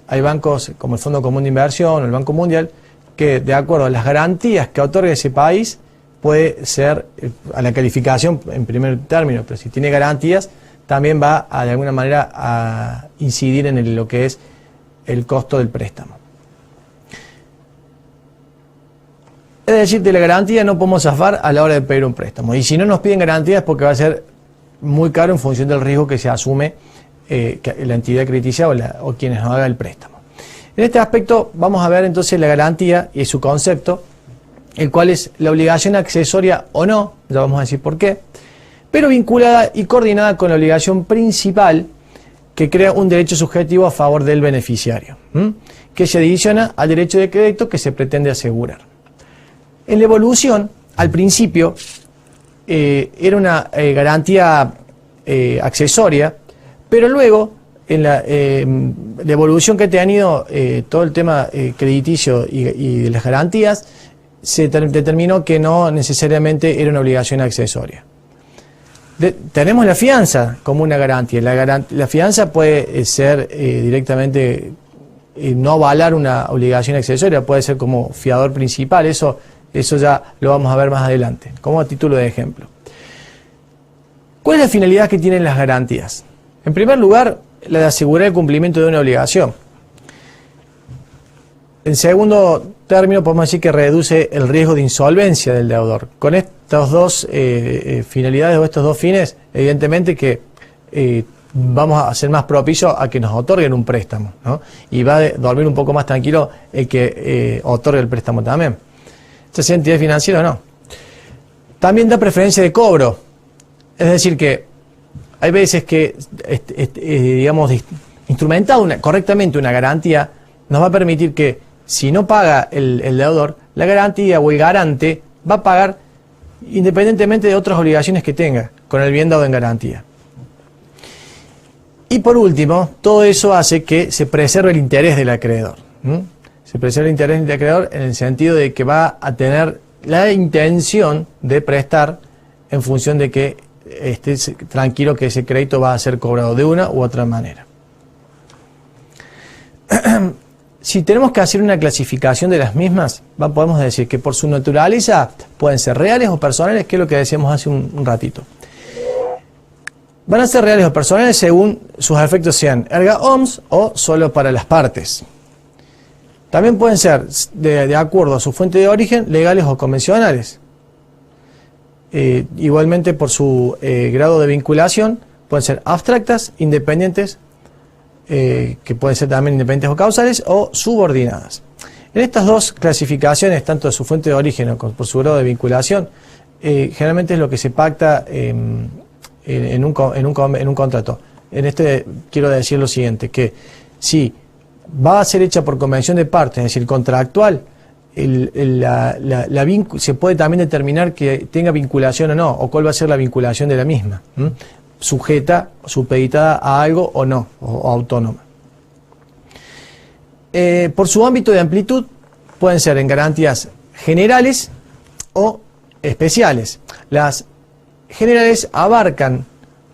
hay bancos como el Fondo Común de Inversión o el Banco Mundial que, de acuerdo a las garantías que otorga ese país, puede ser a la calificación en primer término, pero si tiene garantías, también va de alguna manera a incidir en lo que es el costo del préstamo. Es decir, de la garantía no podemos zafar a la hora de pedir un préstamo. Y si no nos piden garantías es porque va a ser muy caro en función del riesgo que se asume la entidad crediticia o quienes nos haga el préstamo. En este aspecto vamos a ver entonces la garantía y su concepto, el cual es la obligación accesoria o no, ya vamos a decir por qué, pero vinculada y coordinada con la obligación principal que crea un derecho subjetivo a favor del beneficiario, que se adiciona al derecho de crédito que se pretende asegurar. En la evolución, al principio, era una garantía accesoria, pero luego, en la evolución que ha tenido todo el tema crediticio y de las garantías, se determinó que no necesariamente era una obligación accesoria. Tenemos la fianza como una garantía. La fianza puede ser directamente no avalar una obligación accesoria, puede ser como fiador principal, eso ya lo vamos a ver más adelante, como a título de ejemplo. ¿Cuál es la finalidad que tienen las garantías? En primer lugar, la de asegurar el cumplimiento de una obligación. En segundo término, podemos decir que reduce el riesgo de insolvencia del deudor. Con estas dos finalidades o estos dos fines, evidentemente que vamos a ser más propicios a que nos otorguen un préstamo, ¿no? Y va a dormir un poco más tranquilo el que otorgue el préstamo también. Ya sea entidad financiera o no. También da preferencia de cobro. Es decir que hay veces que, digamos, instrumentado correctamente una garantía, nos va a permitir que si no paga el deudor, la garantía o el garante va a pagar independientemente de otras obligaciones que tenga con el bien dado en garantía. Y por último, todo eso hace que se preserve el interés del acreedor. Se preserva el interés del acreedor en el sentido de que va a tener la intención de prestar en función de que esté tranquilo que ese crédito va a ser cobrado de una u otra manera. si tenemos que hacer una clasificación de las mismas, podemos decir que por su naturaleza pueden ser reales o personales, que es lo que decíamos hace un ratito. Van a ser reales o personales según sus efectos sean erga omnes o solo para las partes. También pueden ser, de acuerdo a su fuente de origen, legales o convencionales. Igualmente por su grado de vinculación, pueden ser abstractas, independientes, que pueden ser también independientes o causales, o subordinadas. En estas dos clasificaciones, tanto de su fuente de origen o por su grado de vinculación, generalmente es lo que se pacta en un contrato. En este quiero decir lo siguiente, que si va a ser hecha por convención de partes, es decir, contractual, se puede también determinar que tenga vinculación o no, o cuál va a ser la vinculación de la misma, sujeta, supeditada a algo o no, o autónoma. Por su ámbito de amplitud, pueden ser en garantías generales o especiales. Las generales abarcan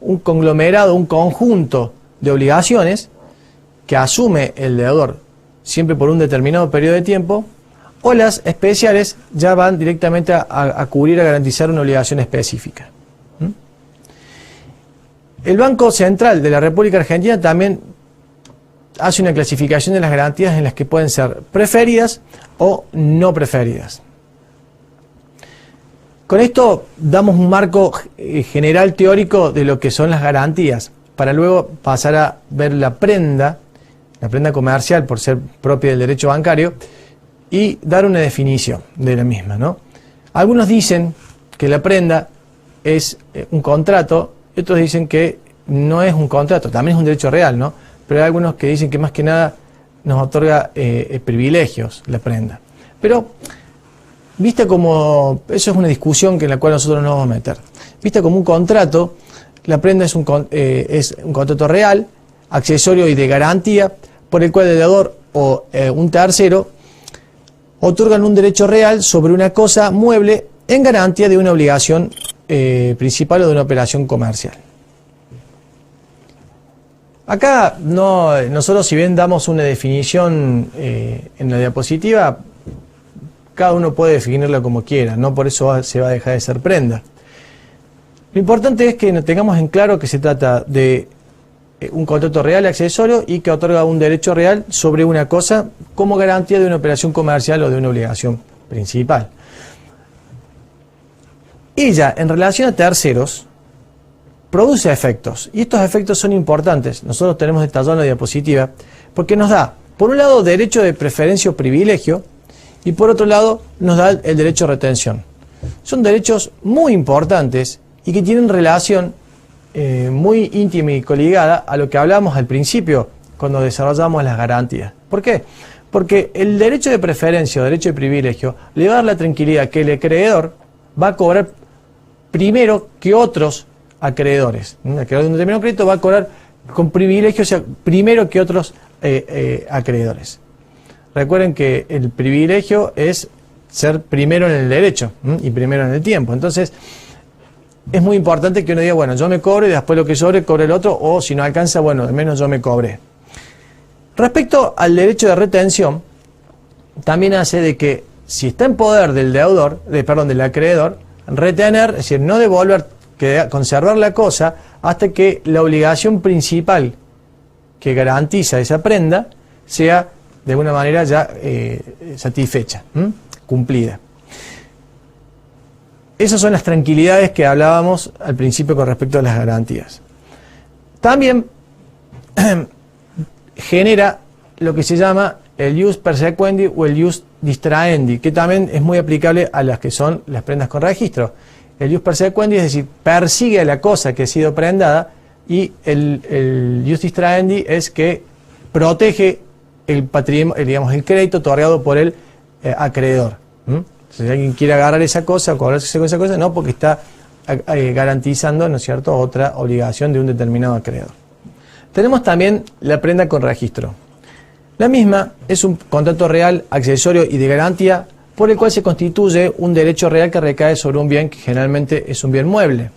un conglomerado, un conjunto de obligaciones que asume el deudor siempre por un determinado periodo de tiempo, o las especiales ya van directamente a cubrir, a garantizar una obligación específica. El Banco Central de la República Argentina también hace una clasificación de las garantías en las que pueden ser preferidas o no preferidas. Con esto damos un marco general teórico de lo que son las garantías, para luego pasar a ver la prenda comercial por ser propia del derecho bancario, y dar una definición de la misma, ¿no? Algunos dicen que la prenda es un contrato, y otros dicen que no es un contrato, también es un derecho real, ¿no? Pero hay algunos que dicen que más que nada nos otorga privilegios la prenda. Pero vista como, eso es una discusión en la cual nosotros no nos vamos a meter. Vista como un contrato, la prenda es un contrato real, accesorio y de garantía, por el cual el deudor o un tercero otorgan un derecho real sobre una cosa mueble en garantía de una obligación principal o de una operación comercial. Acá nosotros, si bien damos una definición en la diapositiva, cada uno puede definirla como quiera, no por eso se va a dejar de ser prenda. Lo importante es que tengamos en claro que se trata de un contrato real accesorio y que otorga un derecho real sobre una cosa como garantía de una operación comercial o de una obligación principal. Ella, en relación a terceros, produce efectos, y estos efectos son importantes. Nosotros tenemos detallado en la diapositiva, porque nos da, por un lado, derecho de preferencia o privilegio, y por otro lado, nos da el derecho a retención. Son derechos muy importantes y que tienen relación muy íntima y coligada a lo que hablábamos al principio cuando desarrollamos las garantías. ¿Por qué? Porque el derecho de preferencia o derecho de privilegio le va a dar la tranquilidad que el acreedor va a cobrar primero que otros acreedores. Un acreedor de un determinado crédito va a cobrar con privilegio, o sea, primero que otros acreedores. Recuerden que el privilegio es ser primero en el derecho y primero en el tiempo. Entonces, es muy importante que uno diga, bueno, yo me cobro y después lo que sobre, cobre el otro, o si no alcanza, bueno, al menos yo me cobré. Respecto al derecho de retención, también hace de que si está en poder del deudor, del acreedor, retener, es decir, no devolver, conservar la cosa hasta que la obligación principal que garantiza esa prenda sea de alguna manera ya satisfecha, cumplida. Esas son las tranquilidades que hablábamos al principio con respecto a las garantías. También genera lo que se llama el ius persequendi o el ius distraendi, que también es muy aplicable a las que son las prendas con registro. El ius persequendi, es decir, persigue a la cosa que ha sido prendada, y el ius distraendi es que protege el patrimonio, digamos, el crédito otorgado por el acreedor. Si alguien quiere agarrar esa cosa o cobrarse con esa cosa, no, porque está garantizando, ¿no es cierto?, otra obligación de un determinado acreedor. Tenemos también la prenda con registro. La misma es un contrato real, accesorio y de garantía por el cual se constituye un derecho real que recae sobre un bien que generalmente es un bien mueble.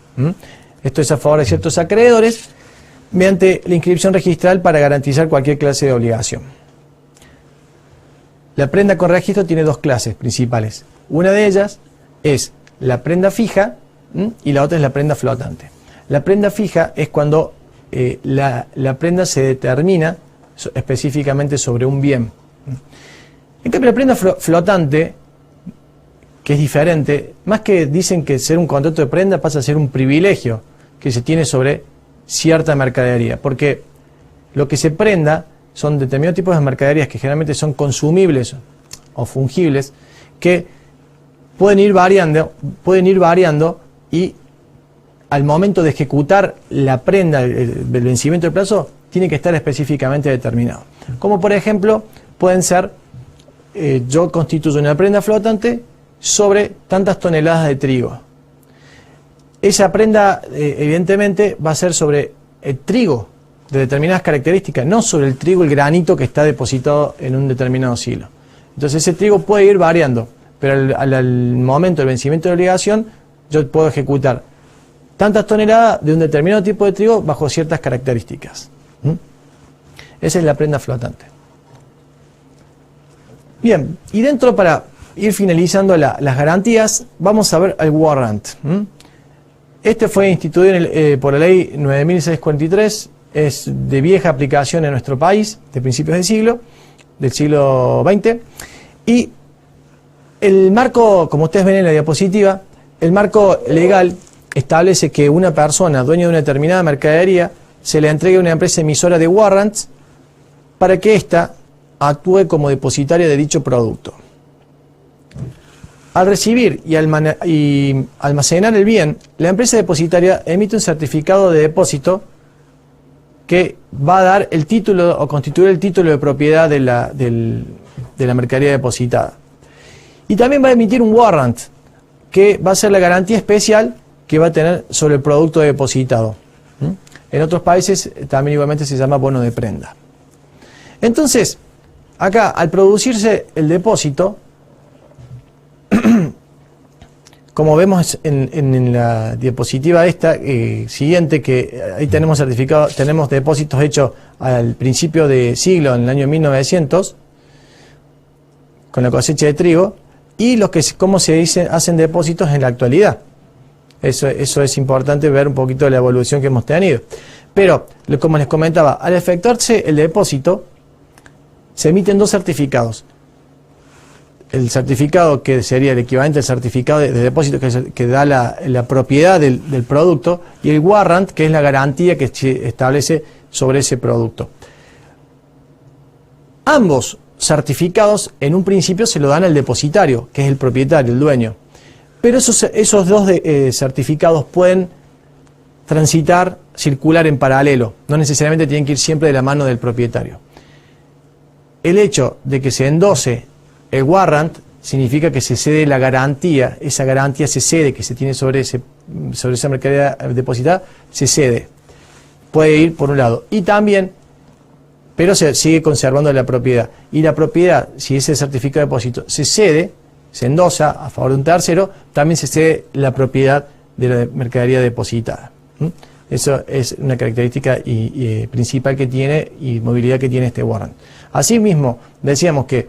Esto es a favor de ciertos acreedores mediante la inscripción registral para garantizar cualquier clase de obligación. La prenda con registro tiene dos clases principales. Una de ellas es la prenda fija y la otra es la prenda flotante. La prenda fija es cuando la prenda se determina específicamente sobre un bien. En cambio, la prenda flotante, que es diferente, más que dicen que ser un contrato de prenda pasa a ser un privilegio que se tiene sobre cierta mercadería, porque lo que se prenda son determinados tipos de mercaderías que generalmente son consumibles o fungibles, que pueden ir variando y al momento de ejecutar la prenda, el vencimiento del plazo, tiene que estar específicamente determinado. Como por ejemplo, pueden ser, yo constituyo una prenda flotante sobre tantas toneladas de trigo. Esa prenda, evidentemente, va a ser sobre el trigo de determinadas características, no sobre el trigo, el granito que está depositado en un determinado silo. Entonces ese trigo puede ir variando, pero al momento del vencimiento de la obligación, yo puedo ejecutar tantas toneladas de un determinado tipo de trigo bajo ciertas características. Esa es la prenda flotante. Bien, y dentro, para ir finalizando las garantías, vamos a ver el warrant. Este fue instituido por la ley 9643, es de vieja aplicación en nuestro país, de principios del siglo XX, y el marco, como ustedes ven en la diapositiva, el marco legal establece que una persona, dueña de una determinada mercadería, se le entregue a una empresa emisora de warrants para que ésta actúe como depositaria de dicho producto. Al recibir y almacenar el bien, la empresa depositaria emite un certificado de depósito que va a dar el título o constituir el título de propiedad de la mercadería depositada. Y también va a emitir un warrant, que va a ser la garantía especial que va a tener sobre el producto depositado. En otros países también igualmente se llama bono de prenda. Entonces, acá, al producirse el depósito, como vemos en la diapositiva esta siguiente, que ahí tenemos certificados, tenemos depósitos hechos al principio de siglo, en el año 1900, con la cosecha de trigo, y cómo se hacen depósitos en la actualidad. Eso es importante ver un poquito de la evolución que hemos tenido. Pero, como les comentaba, al efectuarse el depósito, se emiten dos certificados. El certificado que sería el equivalente al certificado de depósito que da la propiedad del producto, y el warrant, que es la garantía que se establece sobre ese producto. Ambos certificados en un principio se lo dan al depositario, que es el propietario, el dueño. Pero esos dos certificados pueden circular en paralelo, no necesariamente tienen que ir siempre de la mano del propietario. El hecho de que se endose el warrant significa que se cede la garantía, esa garantía se cede, que se tiene sobre esa mercadería depositada, se cede. Puede ir por un lado. Y también, pero se sigue conservando la propiedad. Y la propiedad, si ese certificado de depósito se cede, se endosa a favor de un tercero, también se cede la propiedad de la mercadería depositada. Eso es una característica principal que tiene y movilidad que tiene este warrant. Asimismo, decíamos que,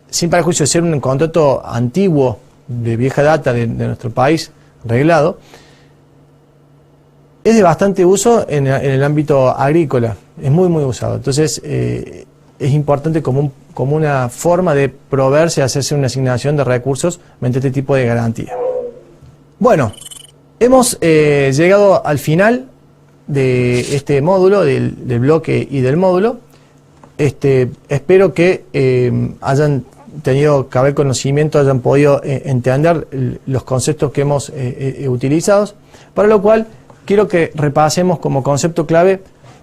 sin perjuicio de ser un contrato antiguo, de vieja data de nuestro país, reglado, es de bastante uso en el ámbito agrícola, es muy usado. Entonces es importante como una forma de proveerse, hacerse una asignación de recursos mediante este tipo de garantía. Bueno, hemos llegado al final de este módulo, del bloque y del módulo. Espero que hayan tenido cabal conocimiento, hayan podido entender los conceptos que hemos utilizado, para lo cual quiero que repasemos como concepto clave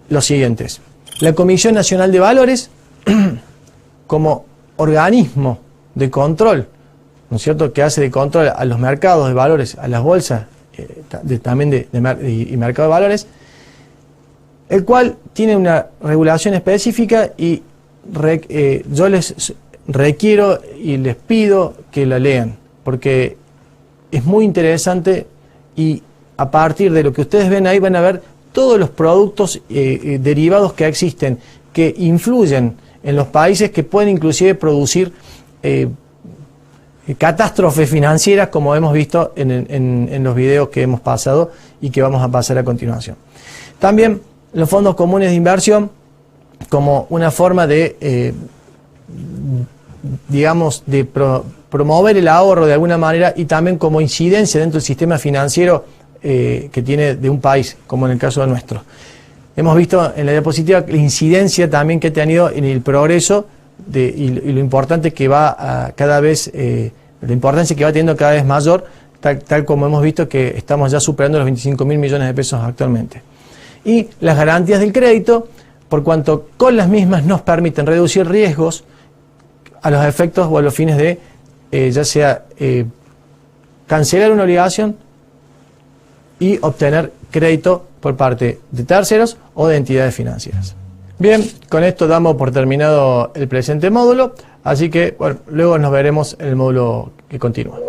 los siguientes. La Comisión Nacional de Valores como organismo de control, ¿no es cierto?, que hace de control a los mercados de valores, a las bolsas también y mercado de valores, el cual tiene una regulación específica y yo les requiero y les pido que la lean, porque es muy interesante y a partir de lo que ustedes ven ahí van a ver todos los productos derivados que existen, que influyen en los países que pueden inclusive producir catástrofes financieras, como hemos visto en los videos que hemos pasado y que vamos a pasar a continuación. También los fondos comunes de inversión, como una forma de, digamos, de promover el ahorro de alguna manera, y también como incidencia dentro del sistema financiero que tiene de un país, como en el caso de nuestro. Hemos visto en la diapositiva la incidencia también que ha tenido en el progreso y lo importante que va cada vez, la importancia que va teniendo cada vez mayor, tal como hemos visto que estamos ya superando los 25.000 millones de pesos actualmente. Y las garantías del crédito, por cuanto con las mismas nos permiten reducir riesgos a los efectos o a los fines de ya sea cancelar una obligación y obtener crédito por parte de terceros o de entidades financieras. Bien, con esto damos por terminado el presente módulo, así que bueno, luego nos veremos en el módulo que continúa.